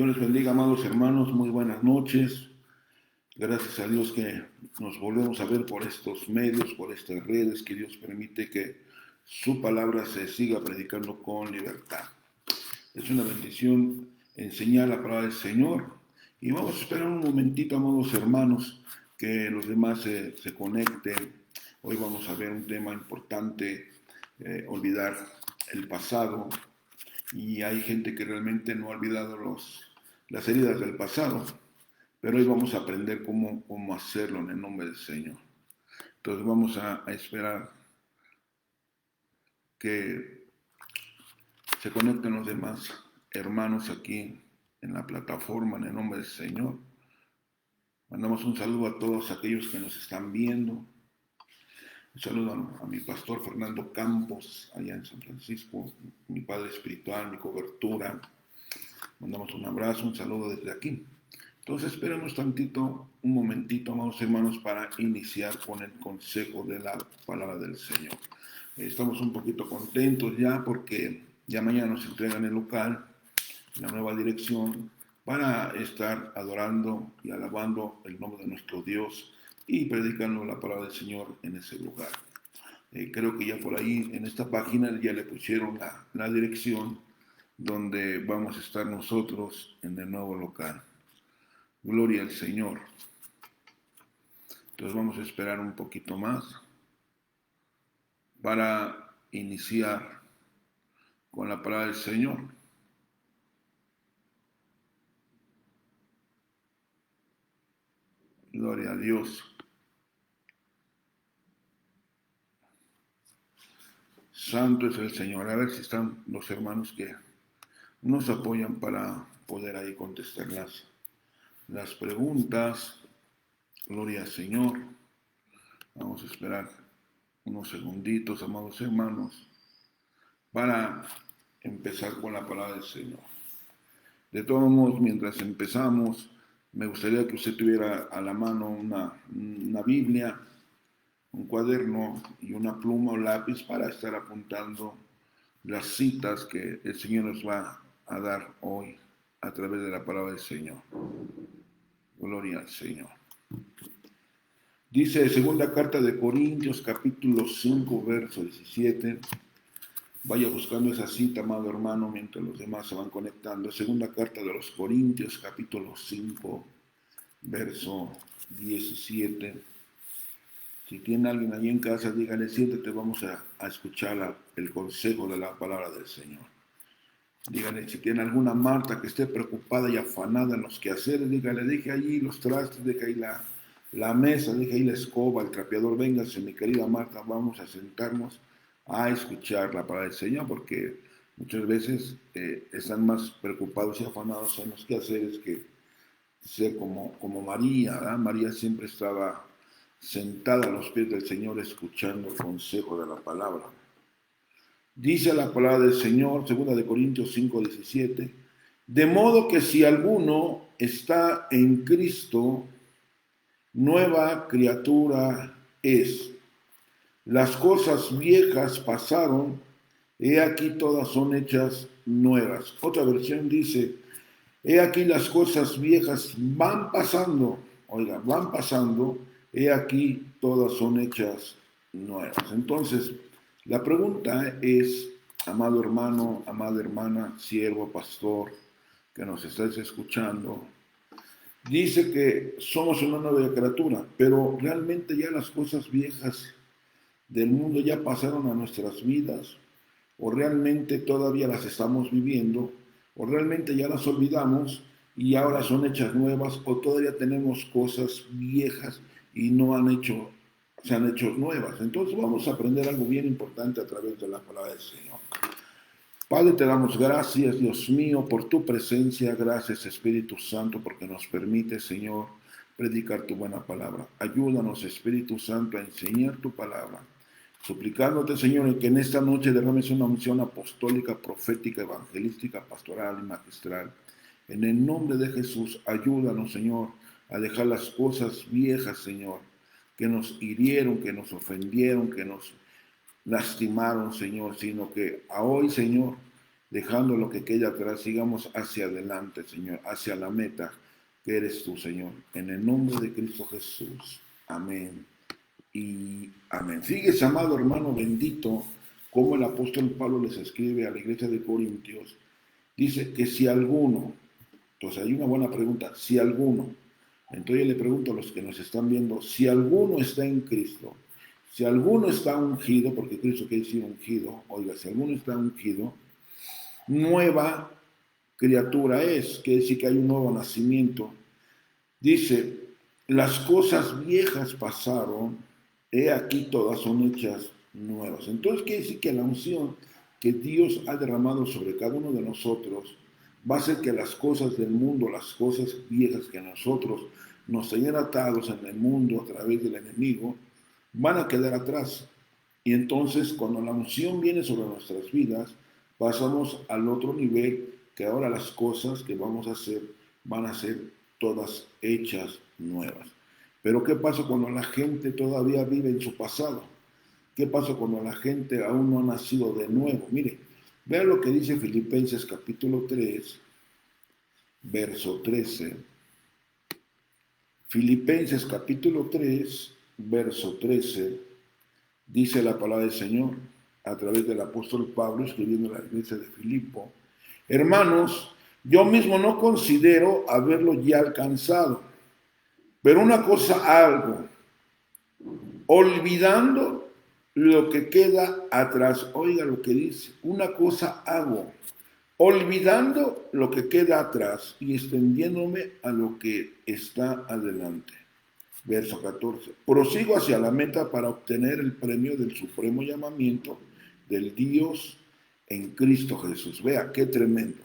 Dios les bendiga, amados hermanos, muy buenas noches. Gracias a Dios que nos volvemos a ver por estos medios, por estas redes, que Dios permite que su palabra se siga predicando con libertad. Es una bendición enseñar la palabra del Señor. Y vamos a esperar un momentito, amados hermanos, que los demás se conecten. Hoy vamos a ver un tema importante, olvidar el pasado. Y hay gente que realmente no ha olvidado las heridas del pasado, pero hoy vamos a aprender cómo hacerlo en el nombre del Señor. Entonces vamos a esperar que se conecten los demás hermanos aquí en la plataforma en el nombre del Señor. Mandamos un saludo a todos aquellos que nos están viendo. Un saludo a mi pastor Fernando Campos, allá en San Francisco, mi padre espiritual, mi cobertura. Mandamos un abrazo, un saludo desde aquí. Entonces esperemos tantito, un momentito, amados hermanos, para iniciar con el consejo de la palabra del Señor. Estamos un poquito contentos ya porque ya mañana nos entregan el local, la nueva dirección, para estar adorando y alabando el nombre de nuestro Dios y predicando la palabra del Señor en ese lugar. Creo que ya por ahí en esta página ya le pusieron la dirección donde vamos a estar nosotros en el nuevo local. Gloria al Señor. Entonces vamos a esperar un poquito más para iniciar con la palabra del Señor. Gloria a Dios. Santo es el Señor. A ver si están los hermanos que nos apoyan para poder ahí contestar las preguntas. Gloria al Señor. Vamos a esperar unos segunditos, amados hermanos, para empezar con la palabra del Señor. De todos modos, mientras empezamos, me gustaría que usted tuviera a la mano una Biblia, un cuaderno y una pluma o lápiz para estar apuntando las citas que el Señor nos va a dar hoy a través de la palabra del Señor. Gloria al Señor. Dice segunda carta de Corintios, capítulo 5, verso 17. Vaya buscando esa cita, amado hermano, mientras los demás se van conectando. Segunda carta de los Corintios, capítulo 5, verso 17. Si tiene alguien allí en casa, dígale, siéntate, vamos a escuchar el consejo de la palabra del Señor. Dígale, si tiene alguna Marta que esté preocupada y afanada en los quehaceres, dígale, deje allí los trastes, deje ahí la mesa, deje ahí la escoba, el trapeador, véngase, mi querida Marta, vamos a sentarnos a escuchar la palabra del Señor, porque muchas veces están más preocupados y afanados en los quehaceres que ser como María, ¿verdad? María siempre estaba sentada a los pies del Señor escuchando el consejo de la palabra. Dice la palabra del Señor, 2 Corintios 5, 17, de modo que si alguno está en Cristo, nueva criatura es. Las cosas viejas pasaron, he aquí todas son hechas nuevas. Otra versión dice, he aquí las cosas viejas van pasando, oiga, van pasando, he aquí todas son hechas nuevas. Entonces, la pregunta es, amado hermano, amada hermana, siervo, pastor, que nos estás escuchando, dice que somos una nueva criatura, pero realmente ya las cosas viejas del mundo ya pasaron a nuestras vidas, o realmente todavía las estamos viviendo, o realmente ya las olvidamos y ahora son hechas nuevas, o todavía tenemos cosas viejas y no se han hecho nuevas. Entonces vamos a aprender algo bien importante a través de la palabra del Señor. Padre, te damos gracias, Dios mío, por tu presencia. Gracias, Espíritu Santo, porque nos permite, Señor, predicar tu buena palabra. Ayúdanos, Espíritu Santo, a enseñar tu palabra. Suplicándote, Señor, que en esta noche derrames una unción apostólica, profética, evangelística, pastoral y magistral. En el nombre de Jesús, ayúdanos, Señor, a dejar las cosas viejas, Señor, que nos hirieron, que nos ofendieron, que nos lastimaron, Señor, sino que a hoy, Señor, dejando lo que queda atrás, sigamos hacia adelante, Señor, hacia la meta que eres tú, Señor. En el nombre de Cristo Jesús. Amén y amén. Fíjese, amado hermano bendito, como el apóstol Pablo les escribe a la iglesia de Corintios. Dice que si alguno, entonces hay una buena pregunta, si alguno, entonces yo le pregunto a los que nos están viendo, si alguno está en Cristo, si alguno está ungido, porque Cristo quiere decir ungido, oiga, si alguno está ungido, nueva criatura es, quiere decir que hay un nuevo nacimiento. Dice, las cosas viejas pasaron, he aquí todas son hechas nuevas. Entonces quiere decir que la unción que Dios ha derramado sobre cada uno de nosotros va a hacer que las cosas del mundo, las cosas viejas que nosotros nos tenían atados en el mundo a través del enemigo, van a quedar atrás. Y entonces cuando la unción viene sobre nuestras vidas, pasamos al otro nivel, que ahora las cosas que vamos a hacer van a ser todas hechas nuevas. Pero ¿qué pasa cuando la gente todavía vive en su pasado? ¿Qué pasa cuando la gente aún no ha nacido de nuevo? Mire, vean lo que dice Filipenses capítulo 3, verso 13. Filipenses capítulo 3, verso 13, dice la palabra del Señor a través del apóstol Pablo escribiendo a la iglesia de Filipo. Hermanos, yo mismo no considero haberlo ya alcanzado, pero una cosa hago, olvidando lo que queda atrás. Oiga lo que dice, una cosa hago, olvidando lo que queda atrás y extendiéndome a lo que está adelante. Verso 14. Prosigo hacia la meta para obtener el premio del supremo llamamiento del Dios en Cristo Jesús. Vea, qué tremendo.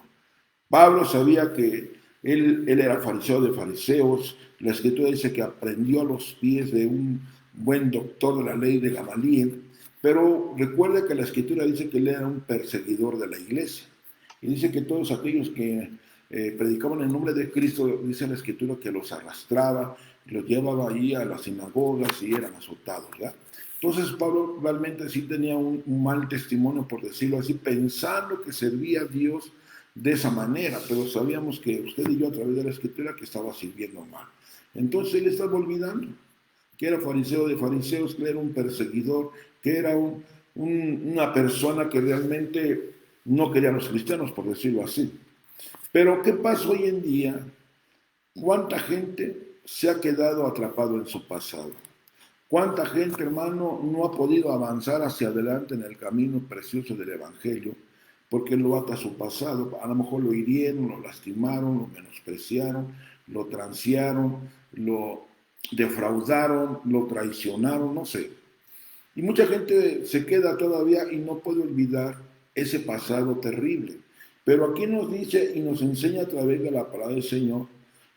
Pablo sabía que él era fariseo de fariseos. La escritura dice que aprendió a los pies de un buen doctor de la ley de Gamaliel, pero recuerde que la escritura dice que él era un perseguidor de la iglesia. Y dice que todos aquellos que predicaban en nombre de Cristo, dice la escritura que los arrastraba, los llevaba ahí a las sinagogas y eran azotados, ¿verdad? Entonces Pablo realmente sí tenía un mal testimonio, por decirlo así, pensando que servía a Dios de esa manera, pero sabíamos que usted y yo a través de la escritura que estaba sirviendo mal. Entonces él estaba olvidando que era fariseo de fariseos, que era un perseguidor, que era una persona que realmente no quería a los cristianos, por decirlo así. Pero ¿qué pasa hoy en día? ¿Cuánta gente se ha quedado atrapado en su pasado? ¿Cuánta gente, hermano, no ha podido avanzar hacia adelante en el camino precioso del Evangelio? Porque lo ata a su pasado. A lo mejor lo hirieron, lo lastimaron, lo menospreciaron, lo transearon, lo defraudaron, lo traicionaron, no sé. Y mucha gente se queda todavía y no puede olvidar ese pasado terrible. Pero aquí nos dice y nos enseña a través de la palabra del Señor,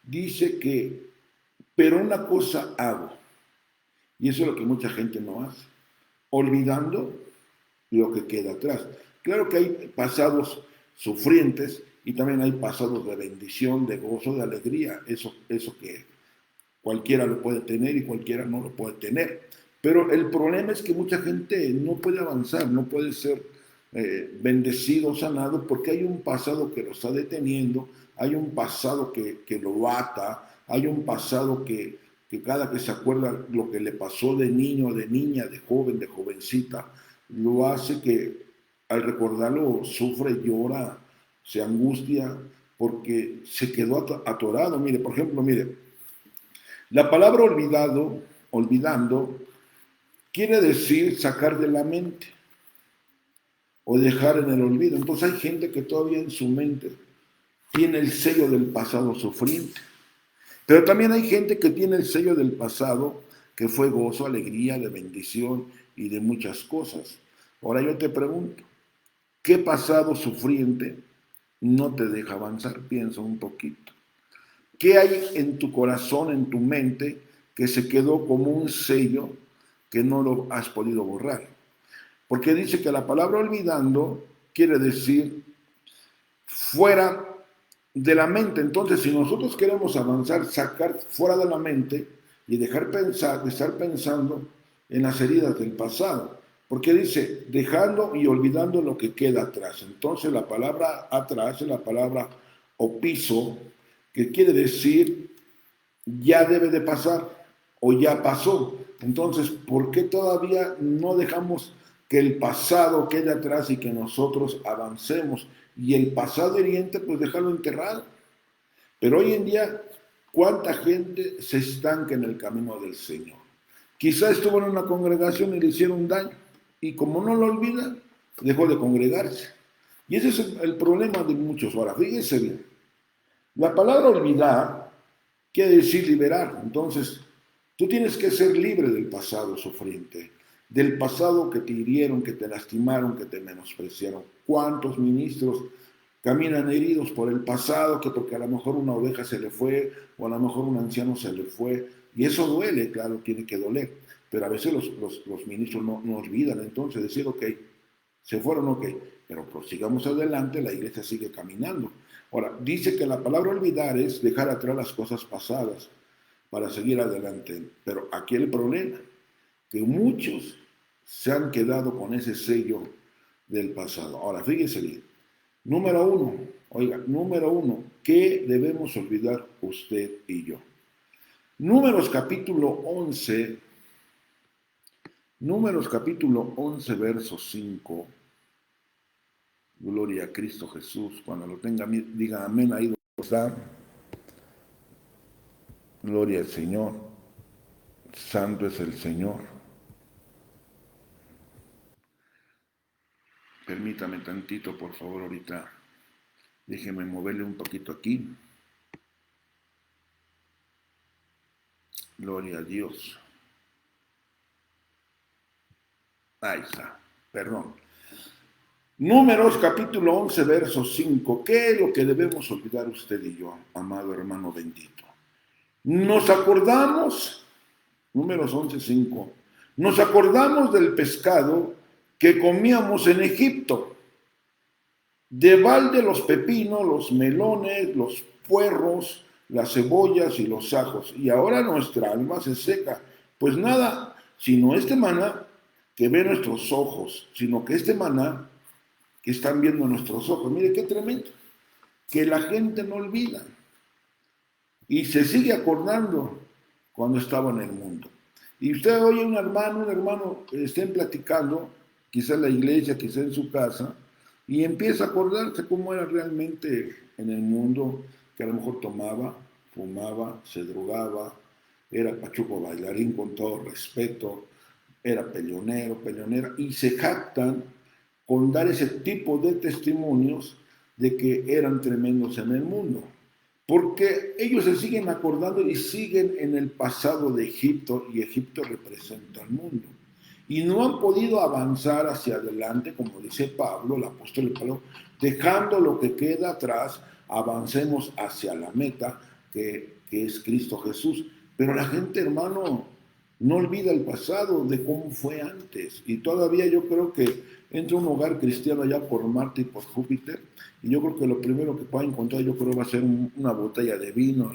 dice que, pero una cosa hago, y eso es lo que mucha gente no hace, olvidando lo que queda atrás. Claro que hay pasados sufrientes y también hay pasados de bendición, de gozo, de alegría, eso que cualquiera lo puede tener y cualquiera no lo puede tener. Pero el problema es que mucha gente no puede avanzar, no puede ser bendecido, sanado, porque hay un pasado que lo está deteniendo, hay un pasado que lo ata, hay un pasado que cada que se acuerda lo que le pasó de niño, de niña, de joven, de jovencita, lo hace que al recordarlo sufre, llora, se angustia, porque se quedó atorado. Mire, por ejemplo, mire, la palabra olvidando, quiere decir sacar de la mente o dejar en el olvido. Entonces hay gente que todavía en su mente tiene el sello del pasado sufriente. Pero también hay gente que tiene el sello del pasado que fue gozo, alegría, de bendición y de muchas cosas. Ahora yo te pregunto, ¿qué pasado sufriente no te deja avanzar? Piensa un poquito. ¿Qué hay en tu corazón, en tu mente, que se quedó como un sello que no lo has podido borrar? Porque dice que la palabra olvidando quiere decir fuera de la mente. Entonces, si nosotros queremos avanzar, sacar fuera de la mente y dejar de estar pensando en las heridas del pasado. Porque dice, dejando y olvidando lo que queda atrás. Entonces la palabra atrás es la palabra opiso, que quiere decir ya debe de pasar o ya pasó. Entonces, ¿por qué todavía no dejamos que el pasado quede atrás y que nosotros avancemos? Y el pasado hiriente, pues dejarlo enterrado. Pero hoy en día, ¿cuánta gente se estanca en el camino del Señor? Quizá estuvo en una congregación y le hicieron daño, y como no lo olvida, dejó de congregarse. Y ese es el problema de muchos. Ahora, fíjense bien, la palabra olvidar quiere decir liberar. Entonces, tú tienes que ser libre del pasado sufriente, del pasado que te hirieron, que te lastimaron, que te menospreciaron. ¿Cuántos ministros caminan heridos por el pasado, que porque a lo mejor una oveja se le fue, o a lo mejor un anciano se le fue? Y eso duele, claro, tiene que doler. Pero a veces los ministros no olvidan entonces decir, ok, se fueron, ok, pero prosigamos adelante, la iglesia sigue caminando. Ahora, dice que la palabra olvidar es dejar atrás las cosas pasadas para seguir adelante. Pero aquí el problema, que muchos se han quedado con ese sello del pasado. Ahora, fíjese bien. Número uno, oiga, número uno, ¿qué debemos olvidar usted y yo? Números capítulo 11, verso 5. Gloria a Cristo Jesús. Cuando lo tenga, diga amén ahí donde está. Gloria al Señor. Santo es el Señor. Permítame tantito, por favor, ahorita. Déjeme moverle un poquito aquí. Gloria a Dios. Ahí está. Perdón. Números capítulo 11, verso 5. ¿Qué es lo que debemos olvidar usted y yo, amado hermano bendito? Nos acordamos, Números 11, 5. Nos acordamos del pescado que comíamos en Egipto. De balde los pepinos, los melones, los puerros, las cebollas y los ajos. Y ahora nuestra alma se seca. Pues nada, sino este maná que ve nuestros ojos, sino que este maná que están viendo nuestros ojos. Mire qué tremendo. Que la gente no olvida. Y se sigue acordando cuando estaba en el mundo. Y usted oye un hermano, estén platicando, quizá en la iglesia, quizá en su casa, y empieza a acordarse cómo era realmente en el mundo, que a lo mejor tomaba, fumaba, se drogaba, era pachuco bailarín con todo respeto, era peleonera, y se jactan con dar ese tipo de testimonios de que eran tremendos en el mundo. Porque ellos se siguen acordando y siguen en el pasado de Egipto, y Egipto representa al mundo. Y no han podido avanzar hacia adelante, como dice Pablo, el apóstol Pablo, dejando lo que queda atrás, avancemos hacia la meta, que es Cristo Jesús. Pero la gente, hermano, no olvida el pasado de cómo fue antes. Y todavía yo creo que entra un hogar cristiano allá por Marte y por Júpiter, y yo creo que lo primero que va a encontrar, yo creo, va a ser una botella de vino,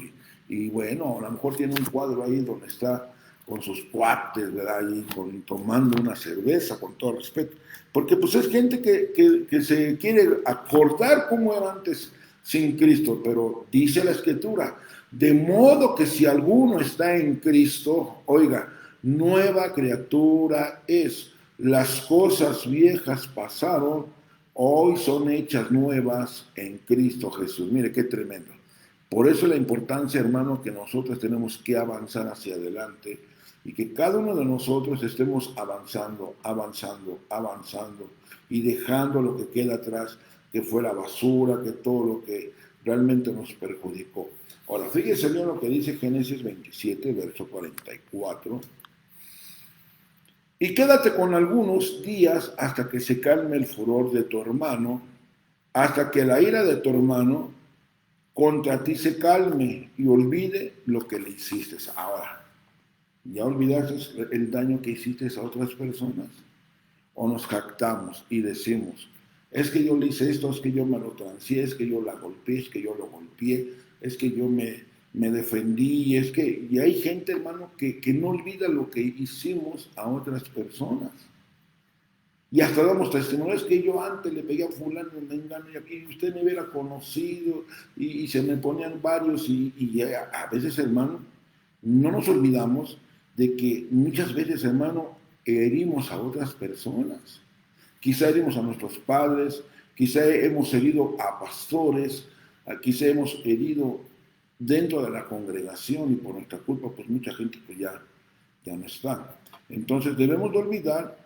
y bueno, a lo mejor tiene un cuadro ahí donde está con sus cuates, ¿verdad? Y tomando una cerveza, con todo respeto. Porque pues es gente que se quiere acordar cómo era antes sin Cristo, pero dice la Escritura, de modo que si alguno está en Cristo, oiga, nueva criatura es. Las cosas viejas pasaron, hoy son hechas nuevas en Cristo Jesús. Mire qué tremendo. Por eso la importancia, hermano, que nosotros tenemos que avanzar hacia adelante, y que cada uno de nosotros estemos avanzando y dejando lo que queda atrás, que fue la basura, que todo lo que realmente nos perjudicó. Ahora, fíjese bien lo que dice Génesis 27, verso 44. Y quédate con algunos días hasta que se calme el furor de tu hermano, hasta que la ira de tu hermano contra ti se calme y olvide lo que le hiciste. Ahora, ¿ya olvidaste el daño que hiciste a otras personas? ¿O nos jactamos y decimos, es que yo le hice esto, es que yo me lo transié, es que yo la golpeé, es que yo lo golpeé, es que yo me defendí, y hay gente, hermano, que no olvida lo que hicimos a otras personas? Y hasta damos testimonio, es que yo antes le pegué a fulano, mengano, y aquí usted me hubiera conocido, y se me ponían varios, y a veces, hermano, no nos olvidamos de que muchas veces, hermano, herimos a otras personas. Quizá herimos a nuestros padres, quizá hemos herido a pastores, quizá hemos herido dentro de la congregación, y por nuestra culpa, pues mucha gente pues ya no está. Entonces debemos de olvidar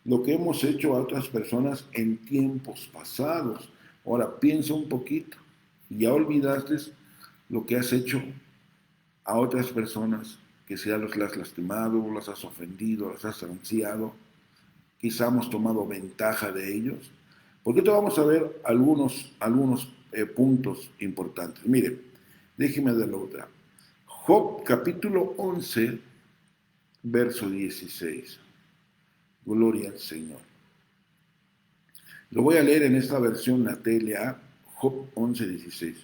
lo que hemos hecho a otras personas en tiempos pasados. Ahora piensa un poquito, ya olvidaste lo que has hecho a otras personas, que sea los las has lastimado, las has ofendido, las has ansiado, quizá hemos tomado ventaja de ellos. Porque te vamos a ver algunos puntos importantes. Mire, déjeme de la otra. Job capítulo 11, verso 16. Gloria al Señor. Lo voy a leer en esta versión, la TLA, Job 11, 16.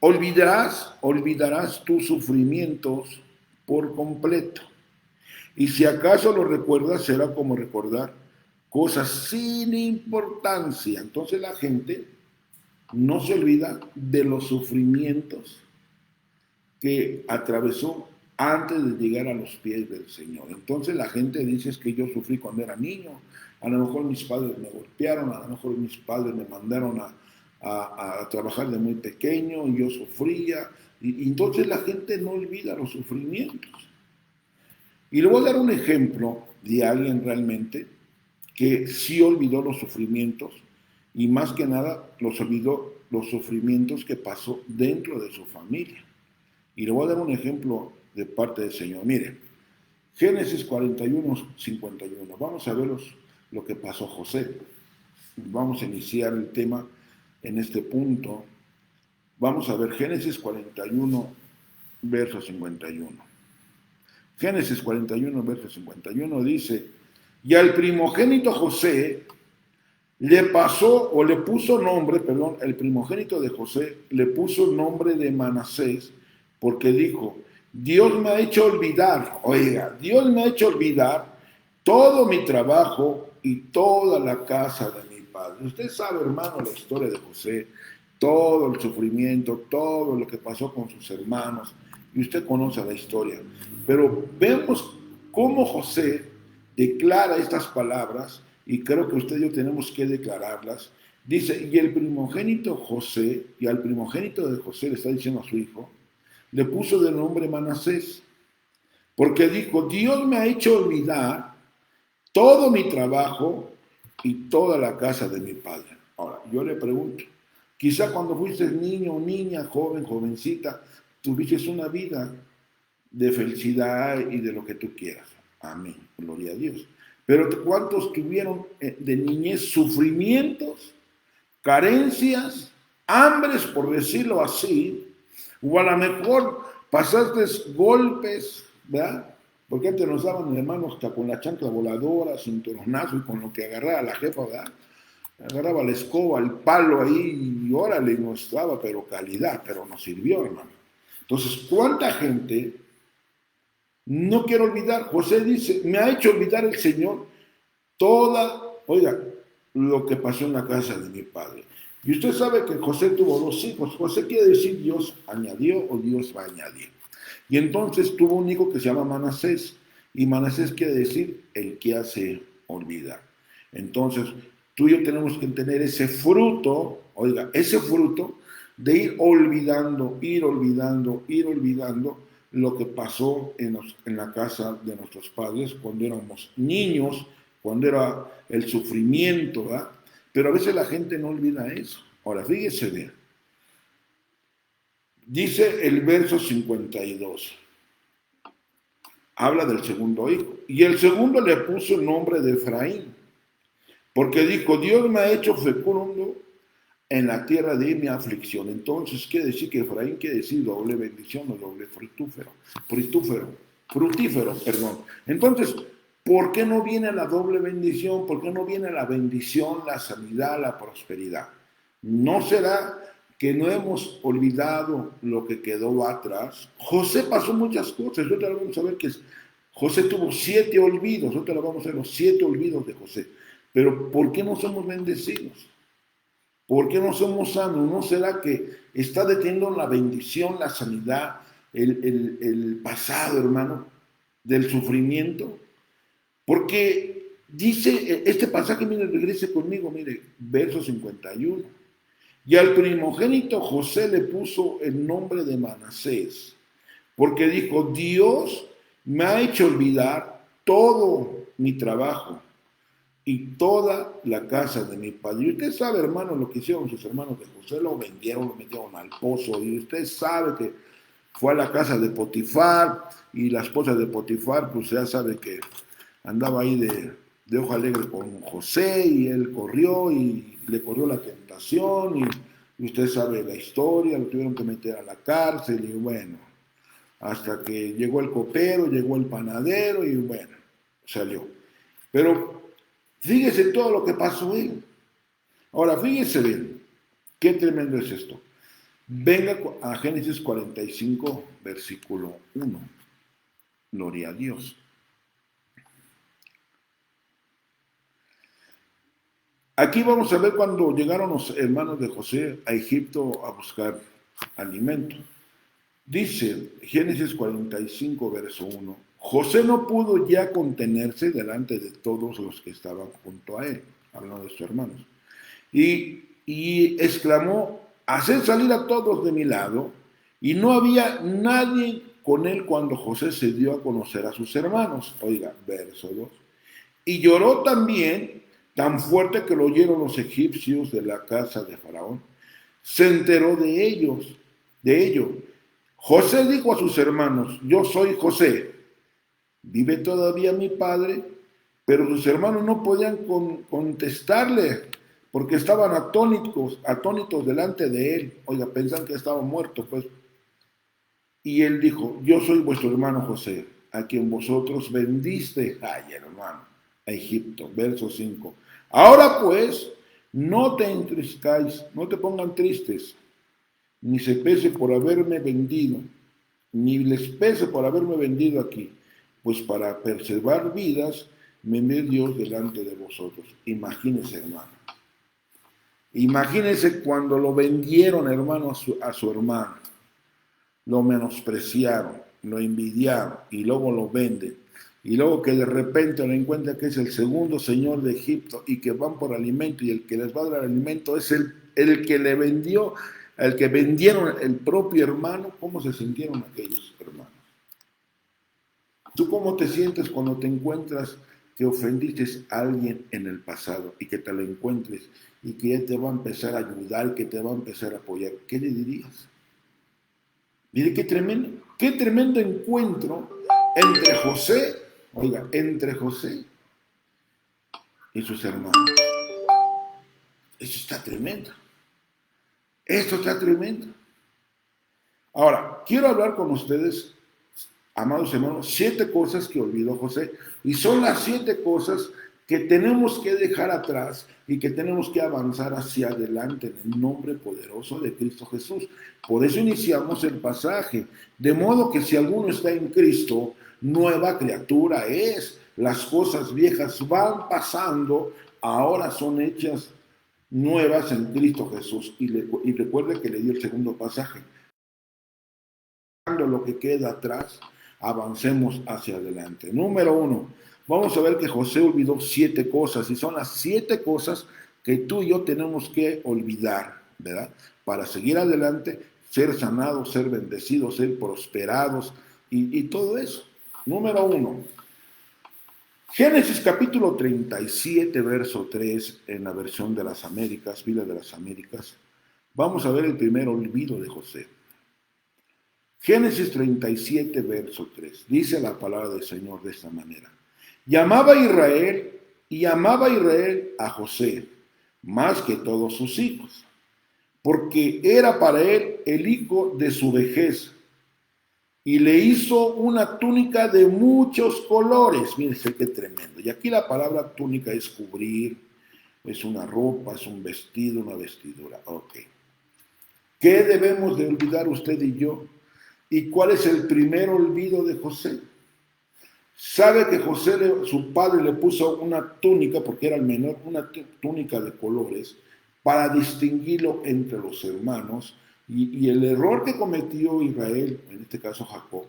Olvidarás tus sufrimientos por completo. Y si acaso lo recuerdas, será como recordar cosas sin importancia. Entonces la gente no se olvida de los sufrimientos que atravesó antes de llegar a los pies del Señor. Entonces la gente dice, es que yo sufrí cuando era niño, a lo mejor mis padres me golpearon, a lo mejor mis padres me mandaron a trabajar de muy pequeño y yo sufría. Y entonces la gente no olvida los sufrimientos. Y le voy a dar un ejemplo de alguien realmente que sí olvidó los sufrimientos, y más que nada los olvidó los sufrimientos que pasó dentro de su familia. Y le voy a dar un ejemplo de parte del Señor. Mire, Génesis 41, 51. Vamos a ver lo que pasó José. Vamos a iniciar el tema en este punto. Vamos a ver Génesis 41, verso 51. Génesis 41, verso 51 dice, y al primogénito José le puso nombre, el primogénito de José le puso nombre de Manasés, porque dijo, Dios me ha hecho olvidar, Dios me ha hecho olvidar todo mi trabajo y toda la casa de mi padre. Usted sabe, hermano, la historia de José, todo el sufrimiento, todo lo que pasó con sus hermanos, y usted conoce la historia. Pero vemos cómo José declara estas palabras, y creo que usted y yo tenemos que declararlas. Dice, y el primogénito José, y al primogénito de José le está diciendo a su hijo, le puso de nombre Manasés, porque dijo, Dios me ha hecho olvidar todo mi trabajo y toda la casa de mi padre. Ahora, yo le pregunto, quizá cuando fuiste niño, niña, joven, jovencita, tuviste una vida de felicidad y de lo que tú quieras. Amén, gloria a Dios. Pero ¿cuántos tuvieron de niñez sufrimientos, carencias, hambres, por decirlo así? O a lo mejor pasaste golpes, ¿verdad? Porque antes nos daban, hermanos, hasta con la chancla voladora, cinturonazo, y con lo que agarraba la jefa, ¿verdad? Agarraba la escoba, el palo ahí, y órale, no estaba, pero calidad, pero nos sirvió, hermano. Entonces, ¿cuánta gente no quiere olvidar? José dice, me ha hecho olvidar el Señor lo que pasó en la casa de mi padre. Y usted sabe que José tuvo dos hijos. José quiere decir Dios añadió o Dios va a añadir. Y entonces tuvo un hijo que se llama Manasés. Y Manasés quiere decir el que hace olvidar. Entonces, tú y yo tenemos que tener ese fruto, ese fruto de ir olvidando lo que pasó en la casa de nuestros padres cuando éramos niños, cuando era el sufrimiento, ¿verdad? Pero a veces la gente no olvida eso. Ahora, fíjese bien. Dice el verso 52. Habla del segundo hijo. Y el segundo le puso el nombre de Efraín, porque dijo, Dios me ha hecho fecundo en la tierra de mi aflicción. Entonces, quiere decir que Efraín quiere decir doble bendición o doble frutífero. Entonces, ¿por qué no viene la doble bendición? ¿Por qué no viene la bendición, la sanidad, la prosperidad? ¿No será que no hemos olvidado lo que quedó atrás? José pasó muchas cosas. Ahorita vamos a ver que José tuvo 7 olvidos. Ahorita vamos a ver los 7 olvidos de José. Pero ¿por qué no somos bendecidos? ¿Por qué no somos sanos? ¿No será que está deteniendo la bendición, la sanidad, el pasado, hermano, del sufrimiento? Porque dice este pasaje, mire, regrese conmigo, mire, verso 51. Y al primogénito José le puso el nombre de Manasés, porque dijo, Dios me ha hecho olvidar todo mi trabajo y toda la casa de mi padre. Y usted sabe, hermano, lo que hicieron sus hermanos de José, lo vendieron, lo metieron al pozo, y usted sabe que fue a la casa de Potifar, y la esposa de Potifar, pues ya sabe que andaba ahí de ojo alegre con José, y él corrió, y le corrió la tentación, y usted sabe la historia, lo tuvieron que meter a la cárcel, y bueno, hasta que llegó el copero, llegó el panadero, y bueno, salió. Pero fíjese todo lo que pasó él. Ahora, fíjese bien, qué tremendo es esto. Venga a Génesis 45, versículo 1. Gloria a Dios. Aquí vamos a ver cuando llegaron los hermanos de José a Egipto a buscar alimento. Dice Génesis 45, verso 1. José no pudo ya contenerse delante de todos los que estaban junto a él, hablando de sus hermanos. Y exclamó, haced salir a todos de mi lado, y no había nadie con él cuando José se dio a conocer a sus hermanos. Oiga, verso 2. Y lloró también, tan fuerte que lo oyeron los egipcios de la casa de Faraón. Se enteró de ello. José dijo a sus hermanos, yo soy José, ¿vive todavía mi padre? Pero sus hermanos no podían contestarle, porque estaban atónitos delante de él. Oiga, pensaban que estaba muerto, pues. Y él dijo, yo soy vuestro hermano José, a quien vosotros vendiste, ay hermano, a Egipto. Verso 5. Ahora pues, no te entristezcáis, no te pongan tristes, ni se pese por haberme vendido, ni les pese por haberme vendido aquí, pues para preservar vidas me envió Dios delante de vosotros. Imagínense, hermano. Imagínense cuando lo vendieron, hermano, a su hermano. Lo menospreciaron, lo envidiaron y luego lo venden. Y luego que de repente lo encuentran que es el segundo señor de Egipto y que van por alimento y el que les va a dar alimento es el que le vendió, el que vendieron el propio hermano. ¿Cómo se sintieron aquellos hermanos? ¿Tú cómo te sientes cuando te encuentras que ofendiste a alguien en el pasado y que te lo encuentres y que él te va a empezar a ayudar, que te va a empezar a apoyar? ¿Qué le dirías? Mire qué tremendo encuentro entre José, oiga, entre José y sus hermanos. Eso está tremendo. Esto está tremendo. Ahora, quiero hablar con ustedes, amados hermanos, 7 cosas que olvidó José. Y son las 7 cosas que tenemos que dejar atrás y que tenemos que avanzar hacia adelante en el nombre poderoso de Cristo Jesús. Por eso iniciamos el pasaje. De modo que si alguno está en Cristo, nueva criatura es. Las cosas viejas van pasando, ahora son hechas nuevas en Cristo Jesús. Y recuerde que le di el segundo pasaje. Lo que queda atrás, avancemos hacia adelante. Número 1, vamos a ver que José olvidó 7 cosas, y son las 7 cosas que tú y yo tenemos que olvidar, ¿verdad? Para seguir adelante, ser sanados, ser bendecidos, ser prosperados y todo eso. Número 1, Génesis capítulo 37, verso 3, en la versión de las Américas, Biblia de las Américas. Vamos a ver el primer olvido de José. Génesis 37, verso 3. Dice la palabra del Señor de esta manera. Amaba Israel a José más que todos sus hijos, porque era para él el hijo de su vejez, y le hizo una túnica de muchos colores. Mírense qué tremendo. Y aquí la palabra túnica es cubrir, es una ropa, es un vestido, una vestidura. Ok. ¿Qué debemos de olvidar usted y yo? ¿Y cuál es el primer olvido de José? Sabe que su padre le puso una túnica, porque era el menor, una túnica de colores, para distinguirlo entre los hermanos. Y el error que cometió Israel, en este caso Jacob,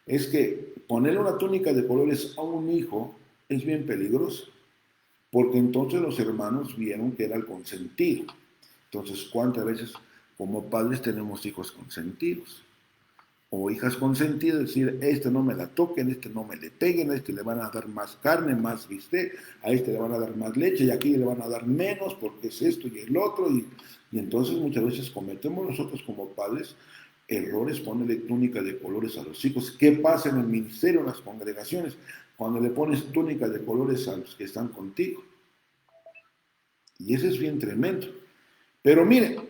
es que ponerle una túnica de colores a un hijo es bien peligroso, porque entonces los hermanos vieron que era el consentido. Entonces, ¿cuántas veces como padres tenemos hijos consentidos? O hijas consentidas, decir, este no me la toquen, este no me le peguen, a este le van a dar más carne, más bistec, a este le van a dar más leche y aquí le van a dar menos porque es esto y el otro. Y entonces muchas veces cometemos nosotros como padres errores, ponerle túnica de colores a los hijos. ¿Qué pasa en el ministerio, en las congregaciones, cuando le pones túnica de colores a los que están contigo? Y eso es bien tremendo. Pero mire,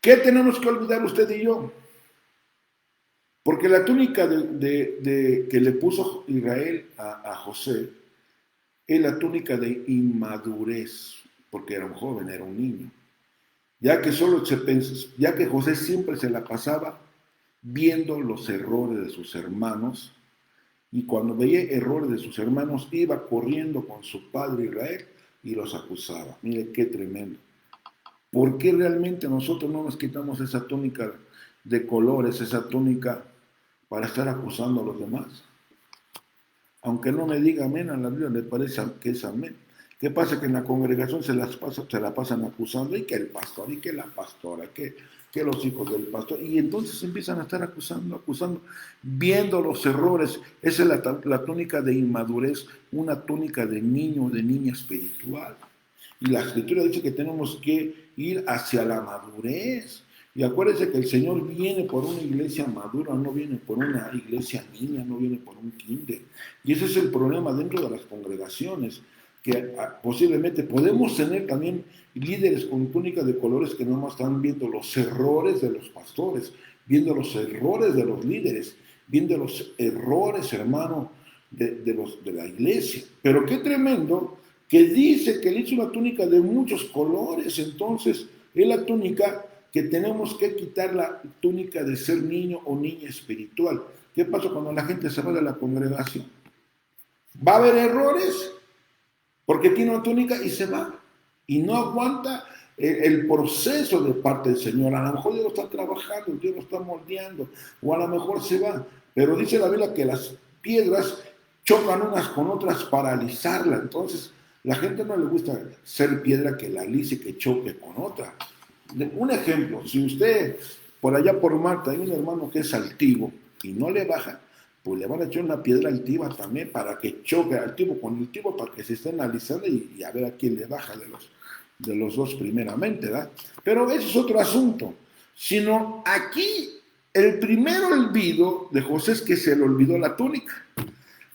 ¿qué tenemos que olvidar usted y yo? Porque la túnica que le puso Israel a José es la túnica de inmadurez, porque era un joven, era un niño. Ya que José siempre se la pasaba viendo los errores de sus hermanos, y cuando veía errores de sus hermanos iba corriendo con su padre Israel y los acusaba. Mire qué tremendo. ¿Por qué realmente nosotros no nos quitamos esa túnica de colores, esa túnica para estar acusando a los demás? Aunque no me diga amén, a la Biblia le parece que es amén. ¿Qué pasa? Que en la congregación se la pasan acusando, y que el pastor, y que la pastora, que los hijos del pastor, y entonces empiezan a estar acusando, viendo los errores. Esa es la túnica de inmadurez, una túnica de niño, de niña espiritual. Y la escritura dice que tenemos que ir hacia la madurez. Y acuérdense que el Señor viene por una iglesia madura, no viene por una iglesia niña, no viene por un kinder. Y ese es el problema dentro de las congregaciones, que posiblemente podemos tener también líderes con túnicas de colores que no más están viendo los errores de los pastores, viendo los errores de los líderes, viendo los errores, hermano, de la iglesia. Pero qué tremendo que dice que le hizo una túnica de muchos colores. Entonces es la túnica que tenemos que quitar, la túnica de ser niño o niña espiritual. ¿Qué pasa cuando la gente se va de la congregación? Va a haber errores porque tiene una túnica y se va y no aguanta el proceso de parte del Señor. A lo mejor Dios lo está trabajando, Dios lo está moldeando, o a lo mejor se va, pero dice la Biblia que las piedras chocan unas con otras para alisarla. Entonces la gente no le gusta ser piedra que la alise, que choque con otra. Un ejemplo, si usted por allá por Marta hay un hermano que es altivo y no le baja, pues le van a echar una piedra altiva también para que choque altivo con altivo, para que se estén analizando y a ver a quién le baja de los dos primeramente, ¿verdad? Pero ese es otro asunto. Sino aquí el primero olvido de José es que se le olvidó la túnica.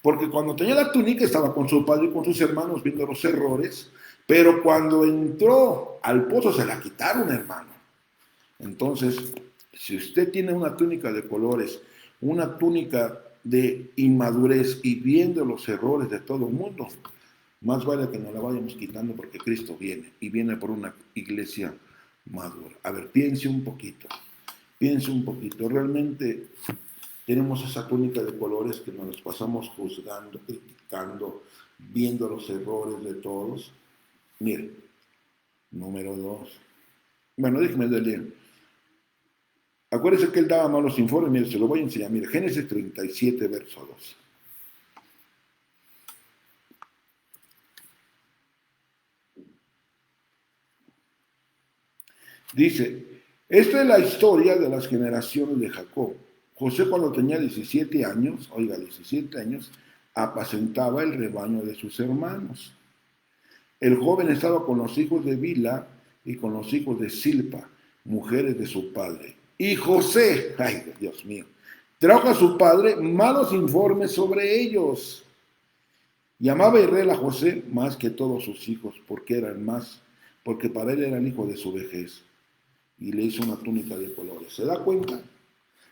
Porque cuando tenía la túnica estaba con su padre y con sus hermanos viendo los errores, pero cuando entró al pozo se la quitaron, hermano. Entonces, si usted tiene una túnica de colores, una túnica de inmadurez y viendo los errores de todo el mundo, más vale que nos la vayamos quitando porque Cristo viene y viene por una iglesia madura. A ver, piense un poquito, realmente tenemos esa túnica de colores que nos pasamos juzgando, criticando, viendo los errores de todos. Mire, número 2. Bueno, déjeme leer. Acuérdense que él daba malos informes, mire, se lo voy a enseñar. Mire, Génesis 37, verso 2. Dice, esta es la historia de las generaciones de Jacob. José cuando tenía 17 años, oiga, 17 años, apacentaba el rebaño de sus hermanos. El joven estaba con los hijos de Bila y con los hijos de Silpa, mujeres de su padre. Y José, ay Dios mío, trajo a su padre malos informes sobre ellos. Llamaba Israel a José más que todos sus hijos, porque para él eran hijos de su vejez. Y le hizo una túnica de colores. ¿Se da cuenta?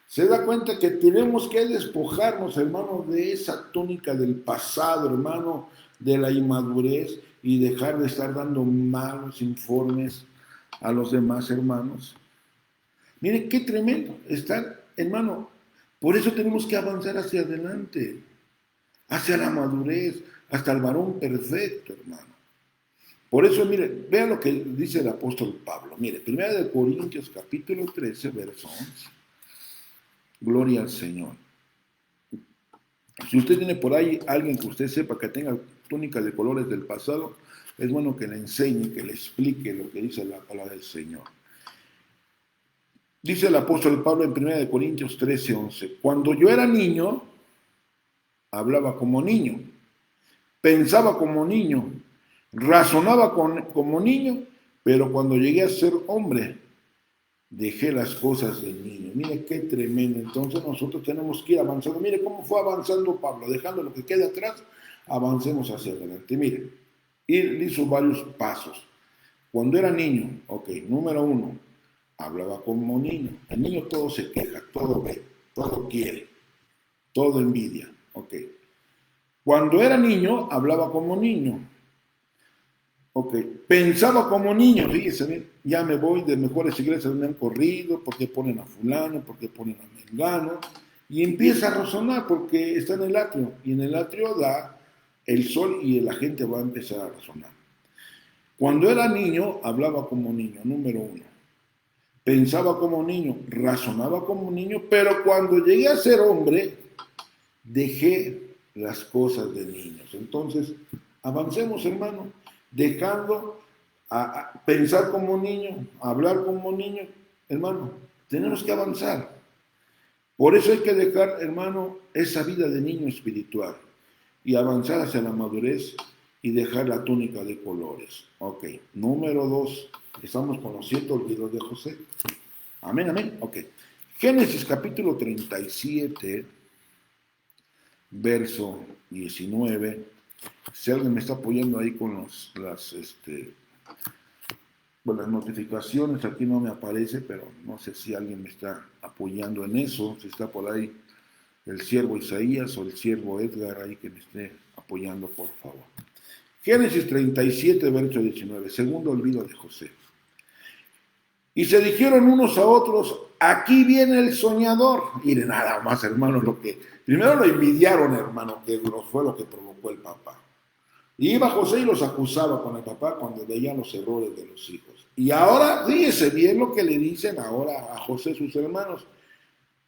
Se da cuenta que tenemos que despojarnos, hermano, de esa túnica del pasado, hermano, de la inmadurez, y dejar de estar dando malos informes a los demás hermanos. Mire qué tremendo está, hermano. Por eso tenemos que avanzar hacia adelante. hacia la madurez, hasta el varón perfecto, hermano. Por eso, mire, vean lo que dice el apóstol Pablo. Mire, 1 Corintios capítulo 13, verso 11. Gloria al Señor. Si usted tiene por ahí alguien que usted sepa que tenga túnicas de colores del pasado, es bueno que le enseñe, que le explique lo que dice la palabra del Señor. Dice el apóstol Pablo en 1 Corintios 13, 11. Cuando yo era niño, hablaba como niño, pensaba como niño, razonaba como niño, pero cuando llegué a ser hombre, dejé las cosas del niño. Mire qué tremendo. Entonces nosotros tenemos que ir avanzando. Mire cómo fue avanzando Pablo, dejando lo que queda atrás, avancemos hacia adelante. Mire, él hizo varios pasos. Cuando era niño, ok, número 1, hablaba como niño. El niño todo se queja, todo ve, todo quiere, todo envidia, ok. Cuando era niño, hablaba como niño. Ok, pensaba como niño, fíjese bien, ya me voy de mejores iglesias, me han corrido, porque ponen a fulano, porque ponen a mengano, y empieza a razonar porque está en el atrio, y en el atrio da el sol y la gente va a empezar a razonar. Cuando era niño, hablaba como niño, número 1. Pensaba como niño, razonaba como niño, pero cuando llegué a ser hombre, dejé las cosas de niños. Entonces, avancemos, hermano, dejando a pensar como niño, a hablar como niño. Hermano, tenemos que avanzar. Por eso hay que dejar, hermano, esa vida de niño espiritual y avanzar hacia la madurez y dejar la túnica de colores. Ok, número 2, estamos con los 7 olvidos de José. Amén, amén. Ok, Génesis capítulo 37, verso 19. Si alguien me está apoyando ahí con las notificaciones, aquí no me aparece, pero no sé si alguien me está apoyando en eso, si está por ahí el siervo Isaías o el siervo Edgar ahí que me esté apoyando, por favor. Génesis 37, verso 19, segundo olvido de José. Y se dijeron unos a otros, aquí viene el soñador. Mire, nada más, hermano, primero lo envidiaron, hermano, que fue lo que provocó el papá. Y iba José y los acusaba con el papá cuando veían los errores de los hijos. Y ahora, fíjese bien lo que le dicen ahora a José sus hermanos.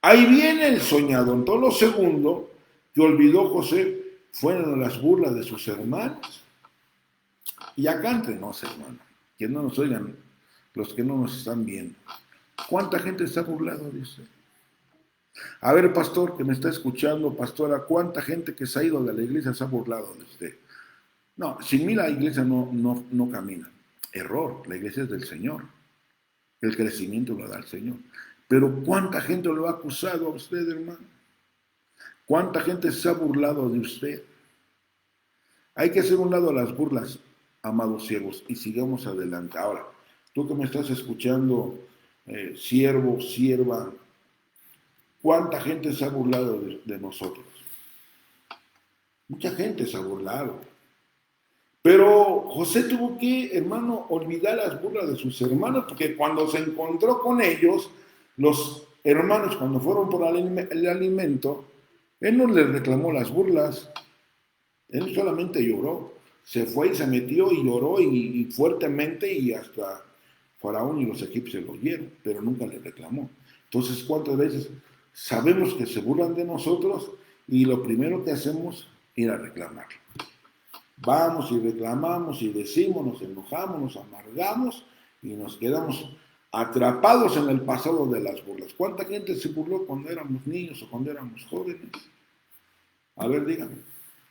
Ahí viene el soñador. Entonces lo segundo que olvidó José fueron las burlas de sus hermanos. Y acá entre nos, hermano, que no nos oigan los que no nos están viendo. ¿Cuánta gente se ha burlado de usted? A ver, pastor, que me está escuchando, pastora, ¿cuánta gente que se ha ido de la iglesia se ha burlado de usted? No, sin mí la iglesia no camina. Error, la iglesia es del Señor. El crecimiento lo da el Señor. Pero ¿cuánta gente lo ha acusado a usted, hermano? ¿Cuánta gente se ha burlado de usted? Hay que hacer un lado a las burlas, amados siervos, y sigamos adelante. Ahora, tú que me estás escuchando, siervo, sierva, ¿cuánta gente se ha burlado de nosotros? Mucha gente se ha burlado. Pero José tuvo que, hermano, olvidar las burlas de sus hermanos, porque cuando se encontró con ellos, los hermanos, cuando fueron por el alimento, él no les reclamó las burlas, él solamente lloró. Se fue y se metió y lloró y fuertemente y hasta Faraón y los egipcios lo oyeron, pero nunca le reclamó. Entonces, ¿cuántas veces sabemos que se burlan de nosotros y lo primero que hacemos es ir a reclamarlo? Vamos y reclamamos y decimos, nos enojamos, nos amargamos y nos quedamos atrapados en el pasado de las burlas. ¿Cuánta gente se burló cuando éramos niños o cuando éramos jóvenes? A ver, díganme.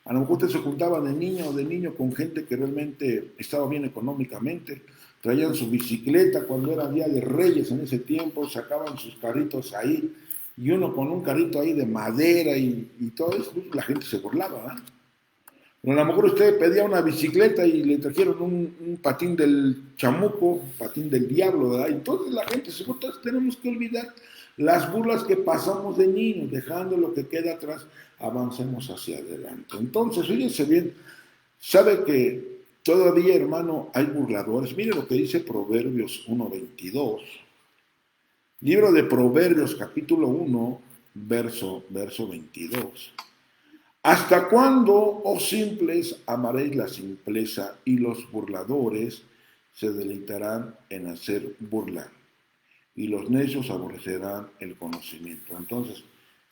A lo mejor usted se juntaba de niño con gente que realmente estaba bien económicamente, traían su bicicleta cuando era Día de Reyes en ese tiempo, sacaban sus carritos ahí, y uno con un carrito ahí de madera y todo eso, la gente se burlaba, ¿eh? Pero a lo mejor usted pedía una bicicleta y le trajeron un patín del chamuco, un patín del diablo, ¿verdad? Entonces la gente se burla. Entonces tenemos que olvidar las burlas que pasamos de niños, dejando lo que queda atrás, avancemos hacia adelante. Entonces, fíjense bien, sabe que todavía, hermano, hay burladores. Mire lo que dice Proverbios 1:22. Libro de Proverbios, capítulo 1, verso 22. ¿Hasta cuándo, oh simples, amaréis la simpleza y los burladores se deleitarán en hacer burla? Y los necios aborrecerán el conocimiento. Entonces,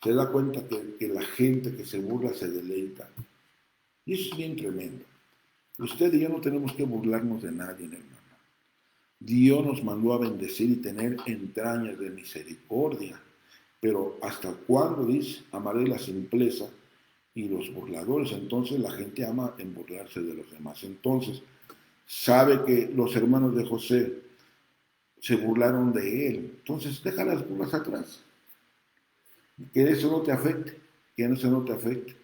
se da cuenta que la gente que se burla se deleita. Y eso es bien tremendo. Usted y yo no tenemos que burlarnos de nadie, hermano. Dios nos mandó a bendecir y tener entrañas de misericordia. Pero ¿hasta cuándo dice? Amaré la simpleza y los burladores. Entonces la gente ama en burlarse de los demás. Entonces, sabe que los hermanos de José se burlaron de él. Entonces, deja las burlas atrás. Que eso no te afecte. Que eso no te afecte.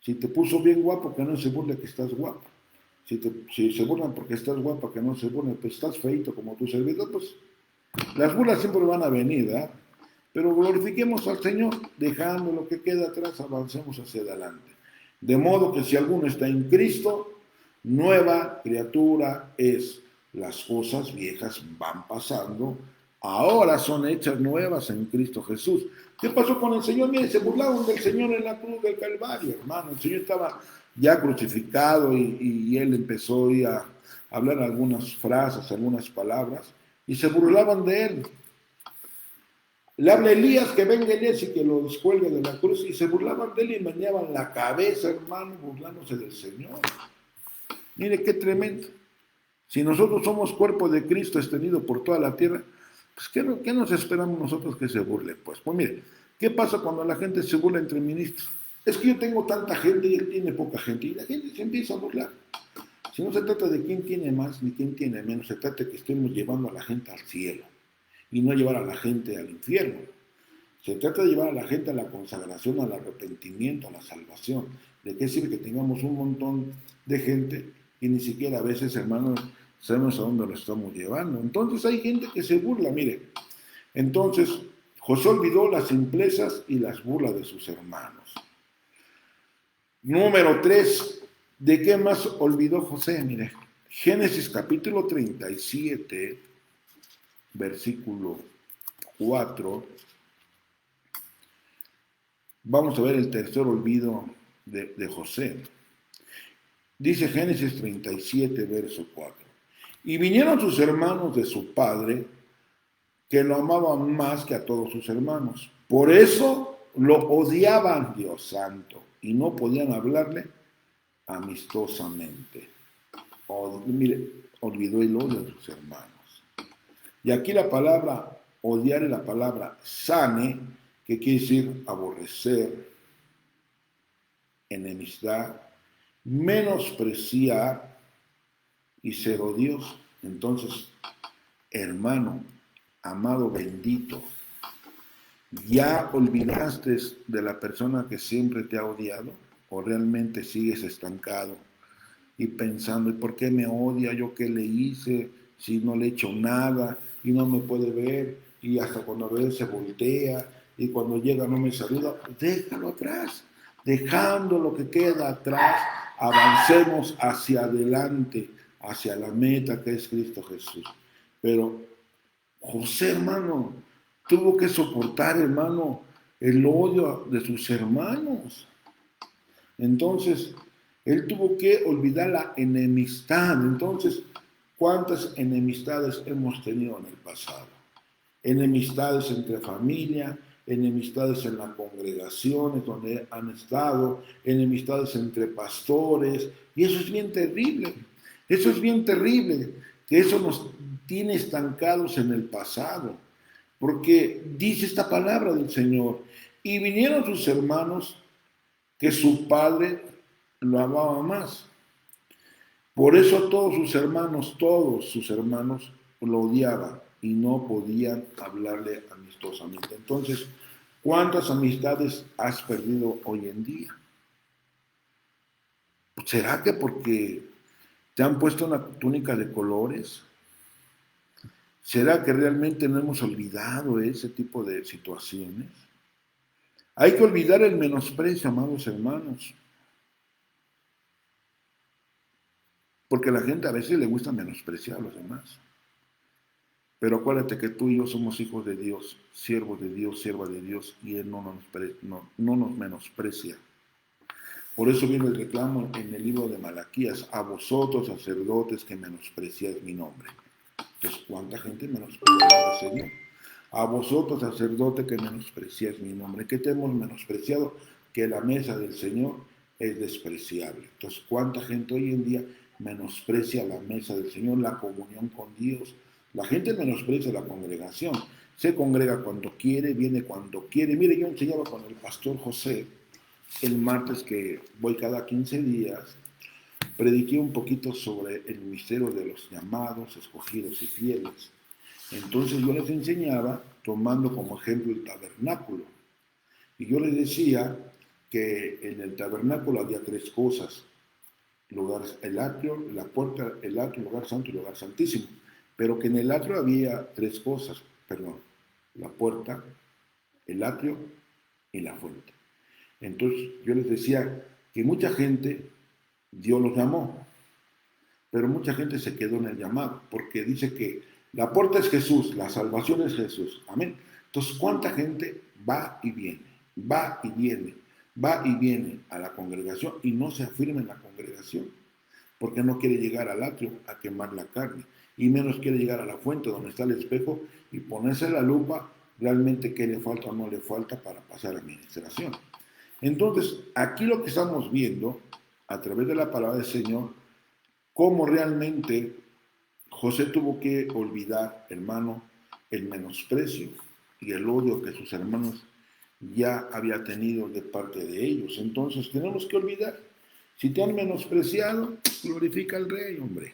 Si te puso bien guapo, que no se burle que estás guapo. Si se burlan porque estás guapa, que no se burlen, pues estás feito como tu servidor, pues las burlas siempre van a venir, ¿verdad? Pero glorifiquemos al Señor, dejando lo que queda atrás, avancemos hacia adelante. De modo que si alguno está en Cristo, nueva criatura es. Las cosas viejas van pasando, ahora son hechas nuevas en Cristo Jesús. ¿Qué pasó con el Señor? Mire, se burlaron del Señor en la cruz del Calvario, hermano. El Señor estaba ya crucificado y él empezó a hablar algunas frases, algunas palabras, y se burlaban de él. Le habla Elías que venga Elías y que lo descuelgue de la cruz, y se burlaban de él y meneaban la cabeza, hermano, burlándose del Señor. Mire qué tremendo. Si nosotros somos cuerpo de Cristo extendido por toda la tierra, pues ¿qué nos esperamos nosotros que se burlen? Pues mire, ¿qué pasa cuando la gente se burla entre ministros? Es que yo tengo tanta gente y él tiene poca gente, y la gente se empieza a burlar. Si no se trata de quién tiene más ni quién tiene menos, se trata de que estemos llevando a la gente al cielo y no llevar a la gente al infierno. Se trata de llevar a la gente a la consagración, al arrepentimiento, a la salvación. ¿De qué sirve que tengamos un montón de gente y ni siquiera a veces, hermanos, sabemos a dónde lo estamos llevando? Entonces hay gente que se burla, mire. Entonces, José olvidó las simplezas y las burlas de sus hermanos. Número 3. ¿De qué más olvidó José? Mire, Génesis capítulo 37, versículo 4. Vamos a ver el tercer olvido de José. Dice Génesis 37, verso 4. Y vinieron sus hermanos de su padre, que lo amaban más que a todos sus hermanos. Por eso lo odiaban, Dios santo, y no podían hablarle amistosamente. Mire, olvidó el odio de sus hermanos. Y aquí la palabra odiar es la palabra sane, que quiere decir aborrecer, enemistad, menospreciar y ser odioso. Entonces, hermano, amado bendito, ¿ya olvidaste de la persona que siempre te ha odiado? ¿O realmente sigues estancado y pensando, ¿y por qué me odia? ¿Yo qué le hice? Si no le he hecho nada y no me puede ver, y hasta cuando ve se voltea y cuando llega no me saluda. Déjalo atrás, dejando lo que queda atrás, avancemos hacia adelante, hacia la meta que es Cristo Jesús. Pero José, hermano, tuvo que soportar, hermano, el odio de sus hermanos. Entonces, él tuvo que olvidar la enemistad. Entonces, ¿cuántas enemistades hemos tenido en el pasado? Enemistades entre familia, enemistades en las congregaciones donde han estado, enemistades entre pastores, y eso es bien terrible. Eso es bien terrible, que eso nos tiene estancados en el pasado, porque dice esta palabra del Señor, y vinieron sus hermanos que su padre lo amaba más. Por eso todos sus hermanos lo odiaban y no podían hablarle amistosamente. Entonces, ¿cuántas amistades has perdido hoy en día? ¿Será que porque te han puesto una túnica de colores? ¿Será que realmente no hemos olvidado ese tipo de situaciones? Hay que olvidar el menosprecio, amados hermanos. Porque a la gente a veces le gusta menospreciar a los demás. Pero acuérdate que tú y yo somos hijos de Dios, siervos de Dios, sierva de Dios, y Él no nos menosprecia. Por eso viene el reclamo en el libro de Malaquías: a vosotros, sacerdotes, que menospreciáis mi nombre. Entonces, ¿cuánta gente menosprecia al Señor? A vosotros, sacerdote, que menospreciáis mi nombre. ¿Qué te hemos menospreciado? Que la mesa del Señor es despreciable. Entonces, ¿cuánta gente hoy en día menosprecia la mesa del Señor, la comunión con Dios? La gente menosprecia la congregación. Se congrega cuando quiere, viene cuando quiere. Mire, yo enseñaba con el pastor José el martes, que voy cada 15 días, prediqué un poquito sobre el misterio de los llamados, escogidos y fieles. Entonces yo les enseñaba tomando como ejemplo el tabernáculo. Y yo les decía que en el tabernáculo había tres cosas: lugar, el atrio, la puerta, el atrio, el lugar santo y el lugar santísimo. Pero que en el atrio había tres cosas, perdón: la puerta, el atrio y la fuente. Entonces yo les decía que mucha gente, Dios los llamó, pero mucha gente se quedó en el llamado, porque dice que la puerta es Jesús, la salvación es Jesús. Amén. Entonces, ¿cuánta gente va y viene, va y viene, va y viene a la congregación y no se afirma en la congregación? Porque no quiere llegar al atrio a quemar la carne, y menos quiere llegar a la fuente donde está el espejo y ponerse la lupa realmente qué le falta o no le falta para pasar a administración. Entonces, aquí lo que estamos viendo a través de la palabra del Señor, cómo realmente José tuvo que olvidar, hermano, el menosprecio y el odio que sus hermanos ya había tenido de parte de ellos. Entonces tenemos que olvidar. Si te han menospreciado, glorifica al Rey, hombre.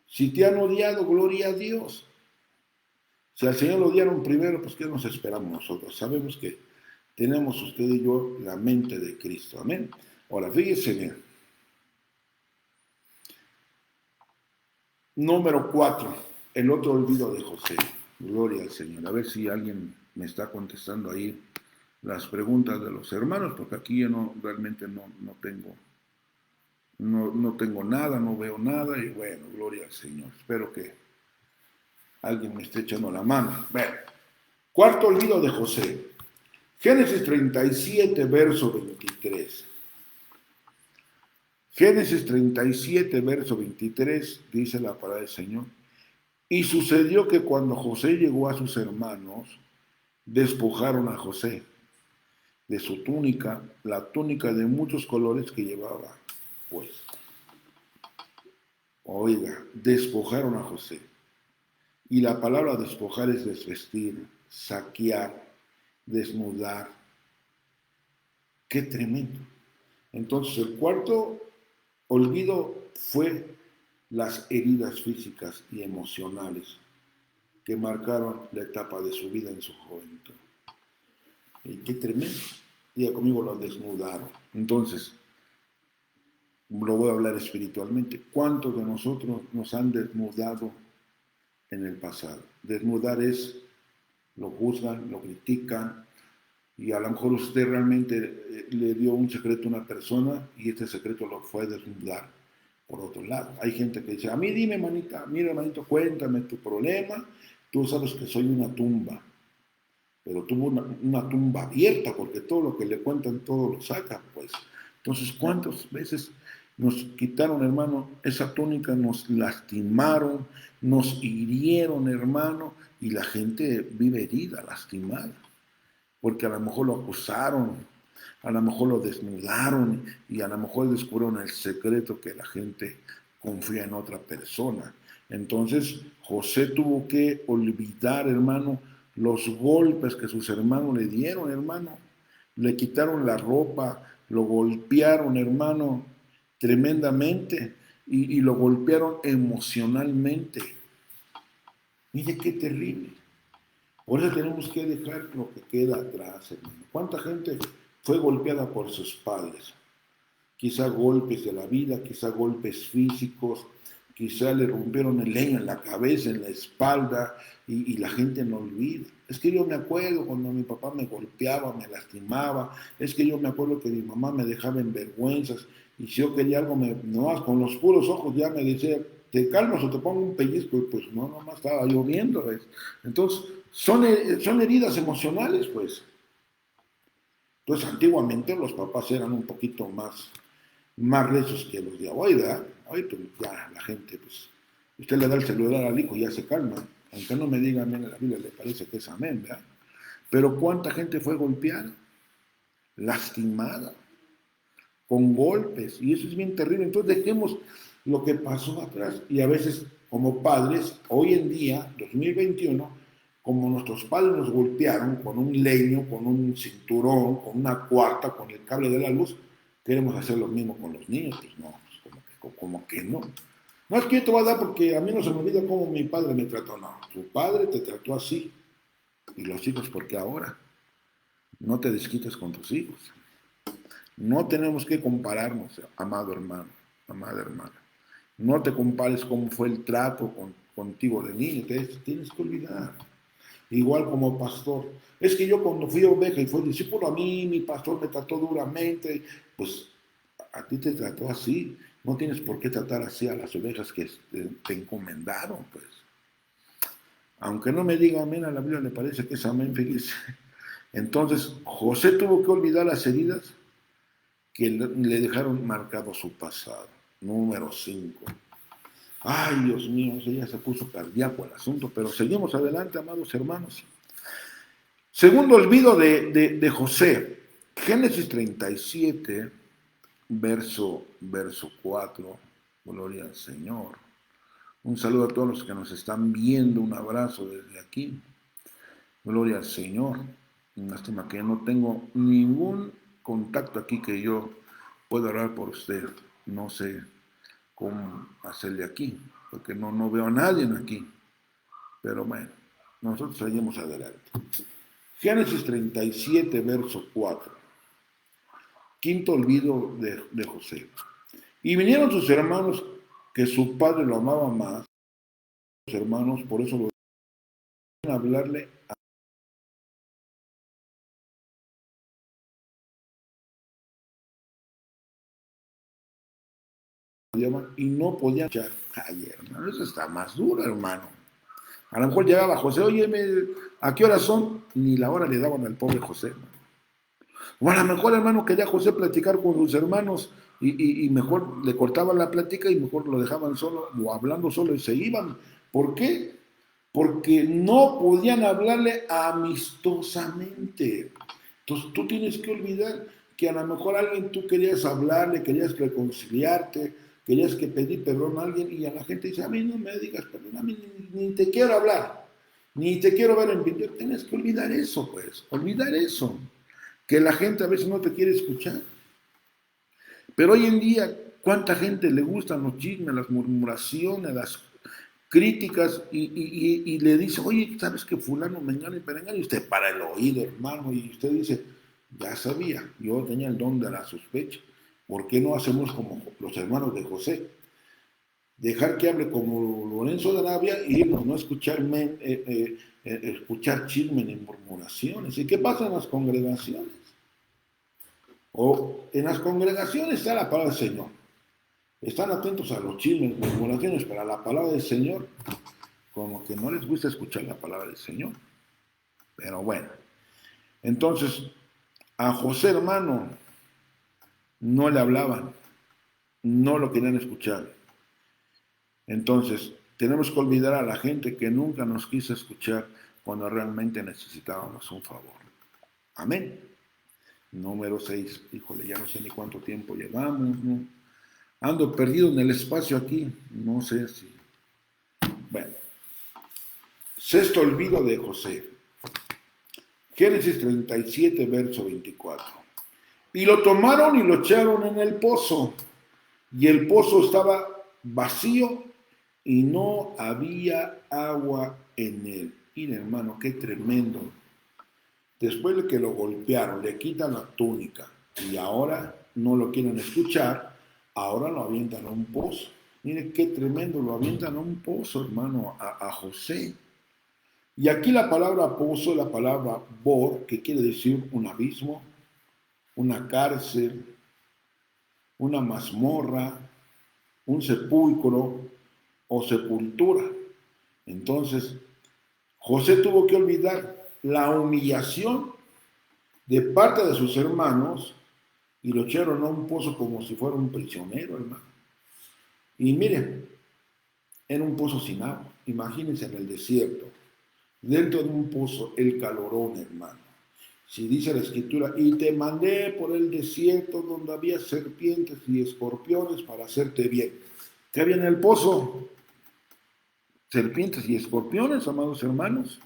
Si te han odiado, gloria a Dios. Si al Señor lo odiaron primero, pues ¿qué nos esperamos nosotros? Sabemos que tenemos usted y yo la mente de Cristo. Amén. Ahora, fíjese bien. Número 4, el otro olvido de José. Gloria al Señor. A ver si alguien me está contestando ahí las preguntas de los hermanos, porque aquí yo realmente no tengo nada, no veo nada, y bueno, gloria al Señor. Espero que alguien me esté echando la mano. Bueno, cuarto olvido de José. Génesis 37, verso 23. Génesis 37, verso 23, dice la palabra del Señor. Y sucedió que cuando José llegó a sus hermanos, despojaron a José de su túnica, la túnica de muchos colores que llevaba, pues. Oiga, despojaron a José. Y la palabra despojar es desvestir, saquear, desnudar. ¡Qué tremendo! Entonces, el cuarto olvido fue las heridas físicas y emocionales que marcaron la etapa de su vida en su juventud. Y qué tremendo. Diga conmigo, lo desnudaron. Entonces, lo voy a hablar espiritualmente. ¿Cuántos de nosotros nos han desnudado en el pasado? Desnudar es, lo juzgan, lo critican, y a lo mejor usted realmente le dio un secreto a una persona y este secreto lo fue desnudar por otro lado. Hay gente que dice: a mí dime, manita, mira, manito, cuéntame tu problema, tú sabes que soy una tumba. Pero tuvo una tumba abierta, porque todo lo que le cuentan, todo lo saca, pues. Entonces, ¿cuántas veces nos quitaron, hermano, esa túnica? Nos lastimaron, nos hirieron, hermano, y la gente vive herida, lastimada, porque a lo mejor lo acusaron, a lo mejor lo desnudaron, y a lo mejor descubrieron el secreto que la gente confía en otra persona. Entonces, José tuvo que olvidar, hermano, los golpes que sus hermanos le dieron, hermano. Le quitaron la ropa, lo golpearon, hermano, tremendamente, y lo golpearon emocionalmente. Mire qué terrible. Por eso tenemos que dejar lo que queda atrás, hermano. ¿Cuánta gente fue golpeada por sus padres? Quizá golpes de la vida, quizá golpes físicos, quizá le rompieron el leño en la cabeza, en la espalda, y la gente no olvida. Es que yo me acuerdo cuando mi papá me golpeaba, me lastimaba. Es que yo me acuerdo que mi mamá me dejaba en vergüenzas, y si yo quería algo, no, con los puros ojos ya me decía: te calmas o te pongo un pellizco. Y pues no, nomás estaba lloviendo, ¿ves? Entonces, son heridas emocionales, pues. Entonces, antiguamente los papás eran un poquito más recios que los de hoy, ¿verdad? Hoy pues ya la gente, pues, usted le da el celular al hijo y ya se calma. Aunque no me diga amén, a la Biblia le parece que es amén, ¿verdad? Pero ¿cuánta gente fue golpeada, lastimada, con golpes? Y eso es bien terrible. Entonces dejemos lo que pasó atrás. Y a veces, como padres, hoy en día, 2021, como nuestros padres nos golpearon con un leño, con un cinturón, con una cuarta, con el cable de la luz, queremos hacer lo mismo con los niños. Pues no, pues como que no. No es que yo te voy a dar porque a mí no se me olvida cómo mi padre me trató. No, tu padre te trató así. Y los hijos, ¿por qué ahora? No te desquites con tus hijos. No tenemos que compararnos, amado hermano, amada hermana. No te compares cómo fue el trato contigo de niño. Tienes que olvidar. Igual como pastor. Es que yo cuando fui oveja y fui discípulo, a mí mi pastor me trató duramente. Pues a ti te trató así. No tienes por qué tratar así a las ovejas que te encomendaron, pues. Aunque no me diga amén, a la Biblia le parece que es amén, fíjese. Entonces, José tuvo que olvidar las heridas que le dejaron marcado su pasado. Número 5. Ay, Dios mío, ya se puso cardíaco el asunto, pero seguimos adelante, amados hermanos. Segundo olvido de José. Génesis 37, verso 4. Gloria al Señor. Un saludo a todos los que nos están viendo, un abrazo desde aquí. Gloria al Señor. Lástima que no tengo ningún contacto aquí que yo pueda orar por usted. No sé cómo hacerle aquí, porque no veo a nadie aquí. Pero bueno, nosotros seguimos adelante. Génesis 37, verso 4. Quinto olvido de José. Y vinieron sus hermanos, que su padre lo amaba más. Sus hermanos, por eso lo a hablarle y no podían echar. Ay, hermano, eso está más duro, hermano. A lo mejor llegaba José, oye, ¿a qué horas son? Ni la hora le daban al pobre José, hermano. O a lo mejor, hermano, quería José platicar con sus hermanos y mejor le cortaban la plática y mejor lo dejaban solo o hablando solo y se iban. ¿Por qué? Porque no podían hablarle amistosamente. Entonces tú tienes que olvidar que a lo mejor a alguien tú querías hablarle, querías reconciliarte, querías que pedir perdón a alguien y a la gente dice, a mí no me digas perdón, a mí ni te quiero hablar, ni te quiero ver en video. Tienes que olvidar eso, pues, olvidar eso. Que la gente a veces no te quiere escuchar. Pero hoy en día, ¿cuánta gente le gustan los chismes, las murmuraciones, las críticas y le dice, oye, ¿sabes que fulano, mengano y perengano? Y usted para el oído, hermano, y usted dice, ya sabía, yo tenía el don de la sospecha. ¿Por qué no hacemos como los hermanos de José? Dejar que hable como Lorenzo de Arabia y no escuchar, escuchar chismes ni murmuraciones. ¿Y qué pasa en las congregaciones? O en las congregaciones está la palabra del Señor. Están atentos a los chismes, murmuraciones, pero a la palabra del Señor, como que no les gusta escuchar la palabra del Señor. Pero bueno, entonces a José, hermano, no le hablaban, no lo querían escuchar. Entonces, tenemos que olvidar a la gente que nunca nos quiso escuchar cuando realmente necesitábamos un favor. Amén. Número 6. Híjole, ya no sé ni cuánto tiempo llevamos, ¿no? Ando perdido en el espacio aquí, no sé si... Bueno, sexto olvido de José. Génesis 37, verso 24. Y lo tomaron y lo echaron en el pozo, y el pozo estaba vacío y no había agua en él. Mira, hermano, qué tremendo. Después de que lo golpearon, le quitan la túnica y ahora no lo quieren escuchar, ahora lo avientan a un pozo. Mire qué tremendo, lo avientan a un pozo, hermano, a José. Y aquí la palabra pozo, la palabra bor, que quiere decir un abismo, una cárcel, una mazmorra, un sepulcro o sepultura. Entonces, José tuvo que olvidar la humillación de parte de sus hermanos y lo echaron a un pozo como si fuera un prisionero, hermano. Y miren, era un pozo sin agua. Imagínense en el desierto, dentro de un pozo, el calorón, hermano. Si dice la escritura, y te mandé por el desierto donde había serpientes y escorpiones para hacerte bien. ¿Qué había en el pozo? Serpientes y escorpiones, amados hermanos.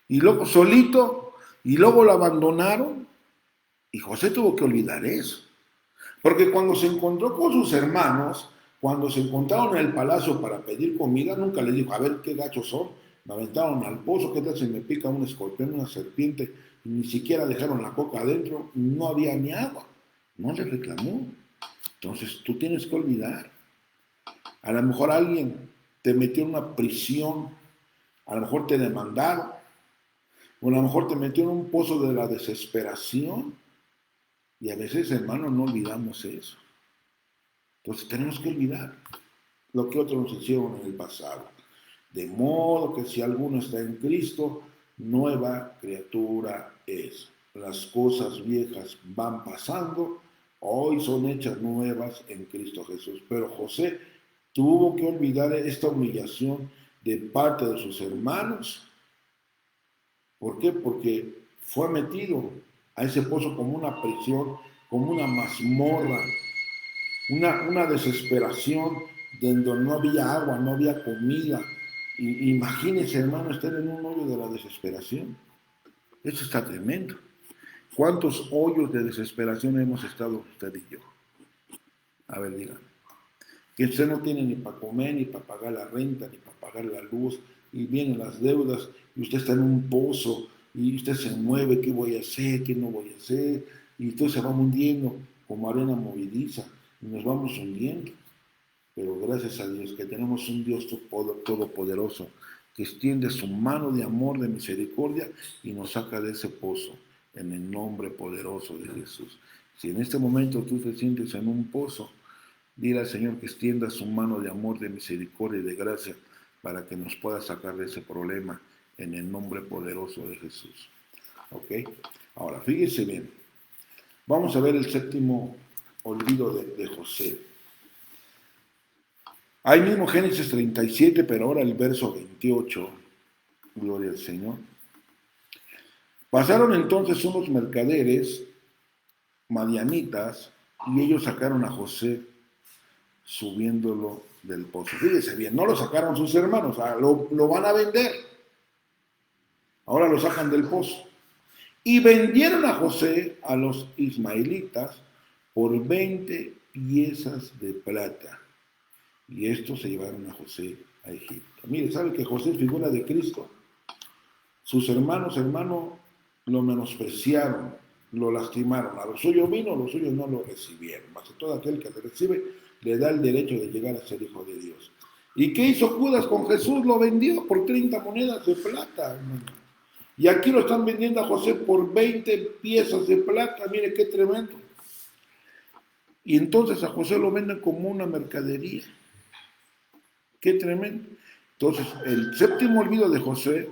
Y luego solito, y luego lo abandonaron. Y José tuvo que olvidar eso. Porque cuando se encontró con sus hermanos, cuando se encontraron en el palacio para pedir comida, nunca le dijo, a ver qué gachos son. Me aventaron al pozo, qué tal si me pica un escorpión, una serpiente, y ni siquiera dejaron la coca adentro, no había ni agua. No le reclamó. Entonces tú tienes que olvidar. A lo mejor alguien te metió en una prisión, a lo mejor te demandaron, o a lo mejor te metió en un pozo de la desesperación. Y a veces, hermanos, no olvidamos eso. Entonces tenemos que olvidar lo que otros nos hicieron en el pasado. De modo que si alguno está en Cristo, nueva criatura es. Las cosas viejas van pasando, hoy son hechas nuevas en Cristo Jesús. Pero José tuvo que olvidar esta humillación de parte de sus hermanos. ¿Por qué? Porque fue metido a ese pozo como una prisión, como una mazmorra, una desesperación donde no había agua, no había comida. Y, imagínense, hermano, estar en un hoyo de la desesperación. Eso está tremendo. ¿Cuántos hoyos de desesperación hemos estado usted y yo? A ver, díganme. Que usted no tiene ni para comer, ni para pagar la renta, ni para pagar la luz, y vienen las deudas, y usted está en un pozo, y usted se mueve, ¿qué voy a hacer? ¿Qué no voy a hacer? Y usted se va hundiendo como arena movediza, y nos vamos hundiendo. Pero gracias a Dios que tenemos un Dios todopoderoso que extiende su mano de amor, de misericordia y nos saca de ese pozo en el nombre poderoso de Jesús. Si en este momento tú te sientes en un pozo, dile al Señor que extienda su mano de amor, de misericordia y de gracia para que nos pueda sacar de ese problema en el nombre poderoso de Jesús. ¿Ok? Ahora, fíjese bien. Vamos a ver el séptimo olvido de José. Ahí mismo Génesis 37, pero ahora el verso 28. Gloria al Señor. Pasaron entonces unos mercaderes madianitas y ellos sacaron a José subiéndolo del pozo. Fíjese bien, no lo sacaron sus hermanos, lo van a vender. Ahora lo sacan del pozo. Y vendieron a José a los ismaelitas por 20 piezas de plata. Y estos se llevaron a José a Egipto. Mire, ¿sabe que José es figura de Cristo? Sus hermanos, lo menospreciaron, lo lastimaron. A lo suyo vino, los suyos no lo recibieron. Mas a todo aquel que le recibe, le da el derecho de llegar a ser hijo de Dios. ¿Y qué hizo Judas con Jesús? Lo vendió por 30 monedas de plata, hermano. Y aquí lo están vendiendo a José por 20 piezas de plata. Mire qué tremendo. Y entonces a José lo venden como una mercadería. Qué tremendo. Entonces, el séptimo olvido de José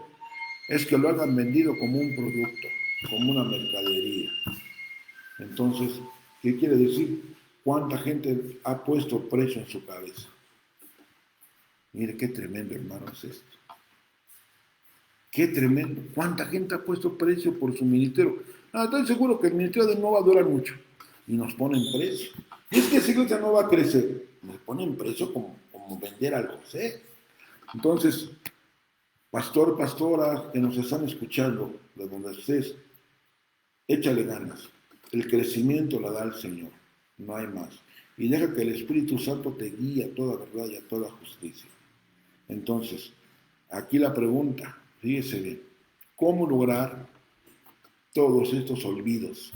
es que lo hagan vendido como un producto, como una mercadería. Entonces, ¿qué quiere decir? ¿Cuánta gente ha puesto precio en su cabeza? Mire qué tremendo, hermano, es esto. Qué tremendo. ¿Cuánta gente ha puesto precio por su ministerio? Estoy seguro que el ministerio de no va a durar mucho. Y nos ponen precio. Y es que esa iglesia no va a crecer. Nos ponen precio como vender al José. Entonces, pastor, pastora, que nos están escuchando, de donde estés, échale ganas. El crecimiento la da el Señor. No hay más. Y deja que el Espíritu Santo te guíe a toda verdad y a toda justicia. Entonces, aquí la pregunta, fíjese bien, ¿cómo lograr todos estos olvidos?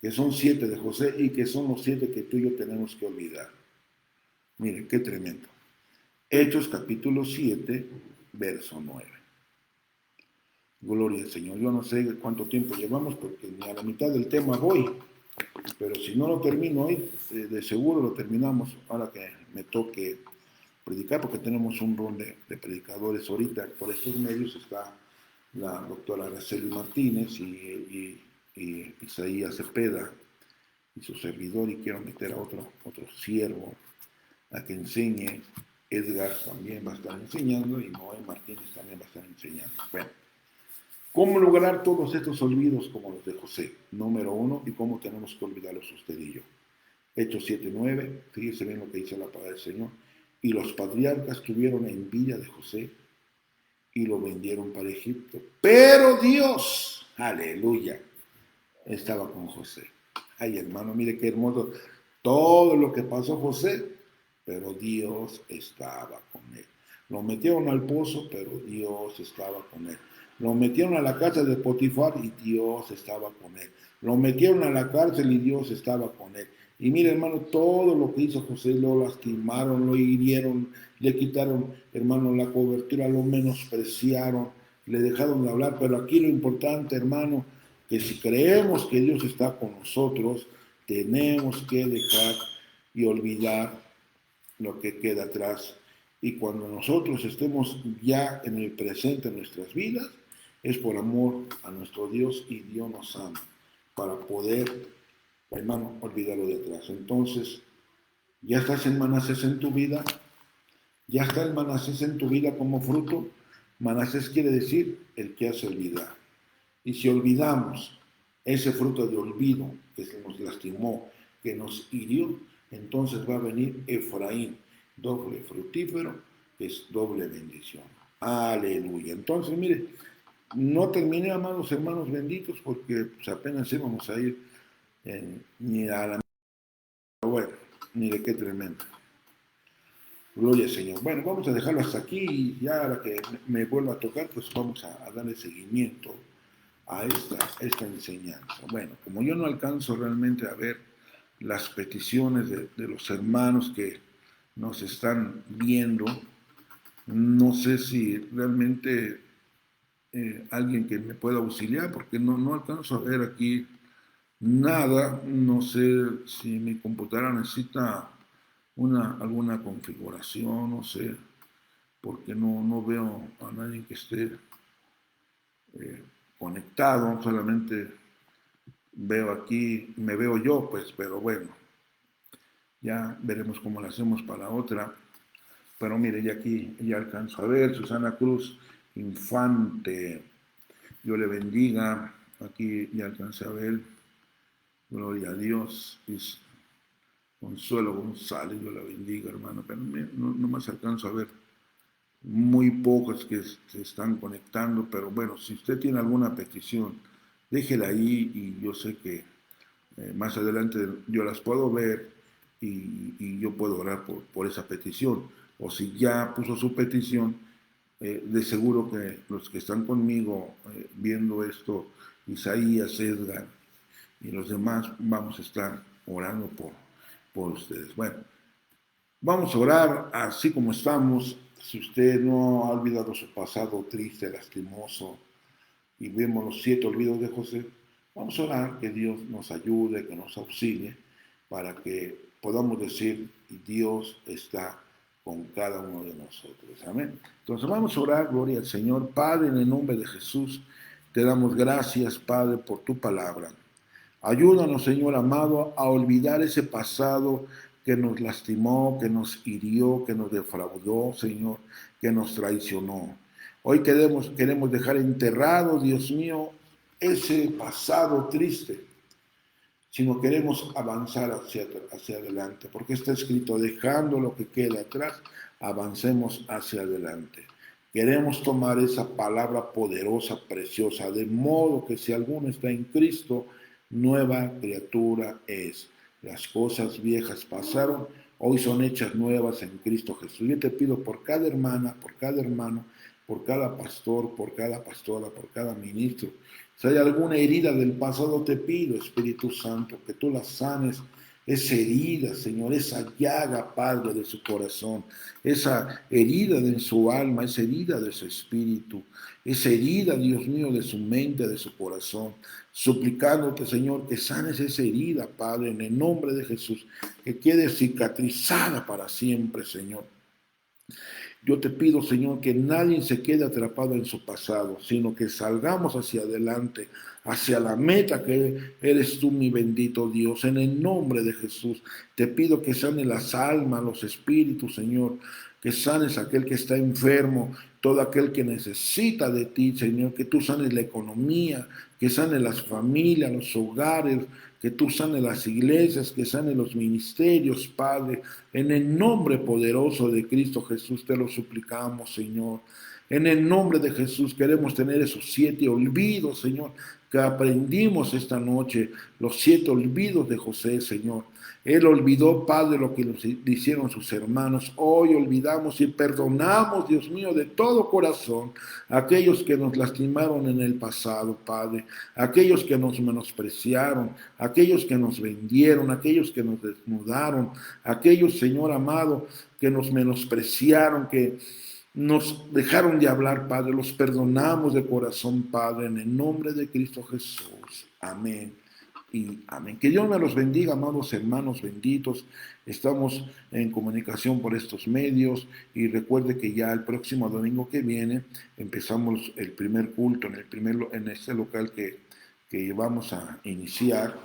Que son 7 de José y que son los 7 que tú y yo tenemos que olvidar. Miren, qué tremendo. Hechos capítulo 7, verso 9. Gloria al Señor. Yo no sé cuánto tiempo llevamos porque ni a la mitad del tema voy, pero si no lo termino hoy, de seguro lo terminamos ahora que me toque predicar, porque tenemos un rol de predicadores ahorita. Por estos medios está la doctora Araceli Martínez y Isaías Cepeda y su servidor, y quiero meter a otro siervo a que enseñe. Edgar también va a estar enseñando y Noé Martínez también va a estar enseñando. Bueno, ¿cómo lograr todos estos olvidos como los de José? Número 1, y cómo tenemos que olvidarlos usted y yo. Hechos 7:9, fíjese bien lo que dice la palabra del Señor. Y los patriarcas tuvieron envidia de José y lo vendieron para Egipto. Pero Dios, aleluya, estaba con José. Ay, hermano, mire qué hermoso todo lo que pasó José, pero Dios estaba con él. Lo metieron al pozo, pero Dios estaba con él. Lo metieron a la casa de Potifar y Dios estaba con él. Lo metieron a la cárcel y Dios estaba con él. Y mire, hermano, todo lo que hizo José, lo lastimaron, lo hirieron, le quitaron, hermano, la cobertura, lo menospreciaron, le dejaron de hablar. Pero aquí lo importante, hermano, que si creemos que Dios está con nosotros, tenemos que dejar y olvidar lo que queda atrás. Y cuando nosotros estemos ya en el presente en nuestras vidas, es por amor a nuestro Dios, y Dios nos ama para poder, hermano, olvidarlo de atrás. Entonces, ya estás en Manasés en tu vida, ya está el Manasés en tu vida como fruto. Manasés quiere decir el que hace olvidar. Y si olvidamos ese fruto de olvido que nos lastimó, que nos hirió, entonces va a venir Efraín, doble fructífero, que es doble bendición. Aleluya. Entonces, mire, no terminé, amados hermanos benditos, porque pues, apenas íbamos a ir ni a la... Pero bueno, mire qué tremendo. Gloria al Señor. Bueno, vamos a dejarlo hasta aquí, y ya a la que me vuelva a tocar, pues vamos a darle seguimiento a esta enseñanza. Bueno, como yo no alcanzo realmente a ver las peticiones de los hermanos que nos están viendo, no sé si realmente alguien que me pueda auxiliar, porque no alcanzo a ver aquí nada. No sé si mi computadora necesita alguna configuración, no sé, porque no veo a nadie que esté conectado, solamente veo aquí, me veo yo, pues, pero bueno, ya veremos cómo lo hacemos para otra. Pero mire, ya aquí ya alcanzo a ver, Susana Cruz Infante, Dios le bendiga, aquí ya alcancé a ver, gloria a Dios, es Consuelo González, Dios la bendiga, hermano, pero no más alcanzo a ver, muy pocos que se están conectando, pero bueno, si usted tiene alguna petición, déjela ahí, y yo sé que más adelante yo las puedo ver, y yo puedo orar por esa petición. O si ya puso su petición, de seguro que los que están conmigo viendo esto, Isaías, Edgar y los demás, vamos a estar orando por ustedes. Bueno, vamos a orar así como estamos. Si usted no ha olvidado su pasado triste, lastimoso, y vemos los 7 olvidos de José, vamos a orar que Dios nos ayude, que nos auxilie, para que podamos decir, Dios está con cada uno de nosotros. Amén. Entonces vamos a orar, gloria al Señor. Padre, en el nombre de Jesús, te damos gracias, Padre, por tu palabra. Ayúdanos, Señor amado, a olvidar ese pasado que nos lastimó, que nos hirió, que nos defraudó, Señor, que nos traicionó. Hoy queremos dejar enterrado, Dios mío, ese pasado triste, sino queremos avanzar hacia adelante, porque está escrito, dejando lo que queda atrás, avancemos hacia adelante. Queremos tomar esa palabra poderosa, preciosa, de modo que si alguno está en Cristo, nueva criatura es. Las cosas viejas pasaron, hoy son hechas nuevas en Cristo Jesús. Yo te pido por cada hermana, por cada hermano, por cada pastor, por cada pastora, por cada ministro. Si hay alguna herida del pasado, te pido, Espíritu Santo, que tú la sanes, esa herida, Señor, esa llaga, Padre, de su corazón, esa herida de su alma, esa herida de su espíritu, esa herida, Dios mío, de su mente, de su corazón, suplicándote, Señor, que sanes esa herida, Padre, en el nombre de Jesús, que quede cicatrizada para siempre, Señor. Yo te pido, Señor, que nadie se quede atrapado en su pasado, sino que salgamos hacia adelante, hacia la meta que eres tú, mi bendito Dios. En el nombre de Jesús, te pido que sanes las almas, los espíritus, Señor, que sanes a aquel que está enfermo, todo aquel que necesita de ti, Señor, que tú sanes la economía, que sanes las familias, los hogares, que tú sanes las iglesias, que sanes los ministerios, Padre. En el nombre poderoso de Cristo Jesús te lo suplicamos, Señor. En el nombre de Jesús queremos tener esos 7 olvidos, Señor, que aprendimos esta noche, los 7 olvidos de José, Señor. Él olvidó, Padre, lo que le hicieron sus hermanos. Hoy olvidamos y perdonamos, Dios mío, de todo corazón a aquellos que nos lastimaron en el pasado, Padre. Aquellos que nos menospreciaron, aquellos que nos vendieron, aquellos que nos desnudaron, aquellos, Señor amado, que nos menospreciaron, que nos dejaron de hablar, Padre. Los perdonamos de corazón, Padre, en el nombre de Cristo Jesús. Amén. Y amén. Que Dios me los bendiga, amados hermanos benditos. Estamos en comunicación por estos medios y recuerde que ya el próximo domingo que viene empezamos el primer culto en este local que vamos a iniciar.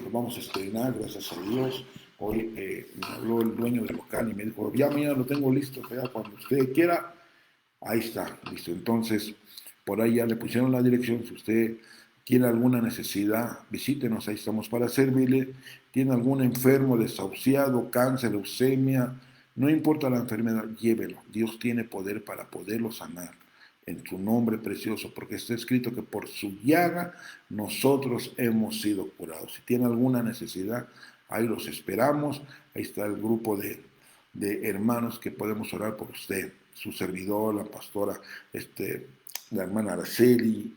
Lo vamos a estrenar, gracias a Dios. Hoy me habló el dueño del local y me dijo, ya mañana lo tengo listo, ya cuando usted quiera, ahí está, listo. Entonces, por ahí ya le pusieron la dirección. Si usted tiene alguna necesidad, visítenos, ahí estamos para servirle. Tiene algún enfermo, desahuciado, cáncer, leucemia, no importa la enfermedad, llévelo. Dios tiene poder para poderlo sanar en su nombre precioso, porque está escrito que por su llaga nosotros hemos sido curados. Si tiene alguna necesidad, ahí los esperamos. Ahí está el grupo de hermanos que podemos orar por usted, su servidor, la pastora, la hermana Araceli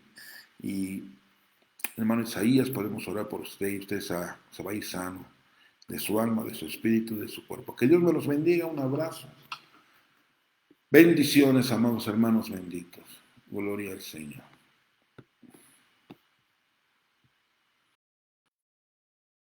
y el hermano Isaías. Podemos orar por usted y usted se va a ir sano de su alma, de su espíritu, de su cuerpo. Que Dios me los bendiga. Un abrazo. Bendiciones, amados hermanos benditos. Gloria al Señor.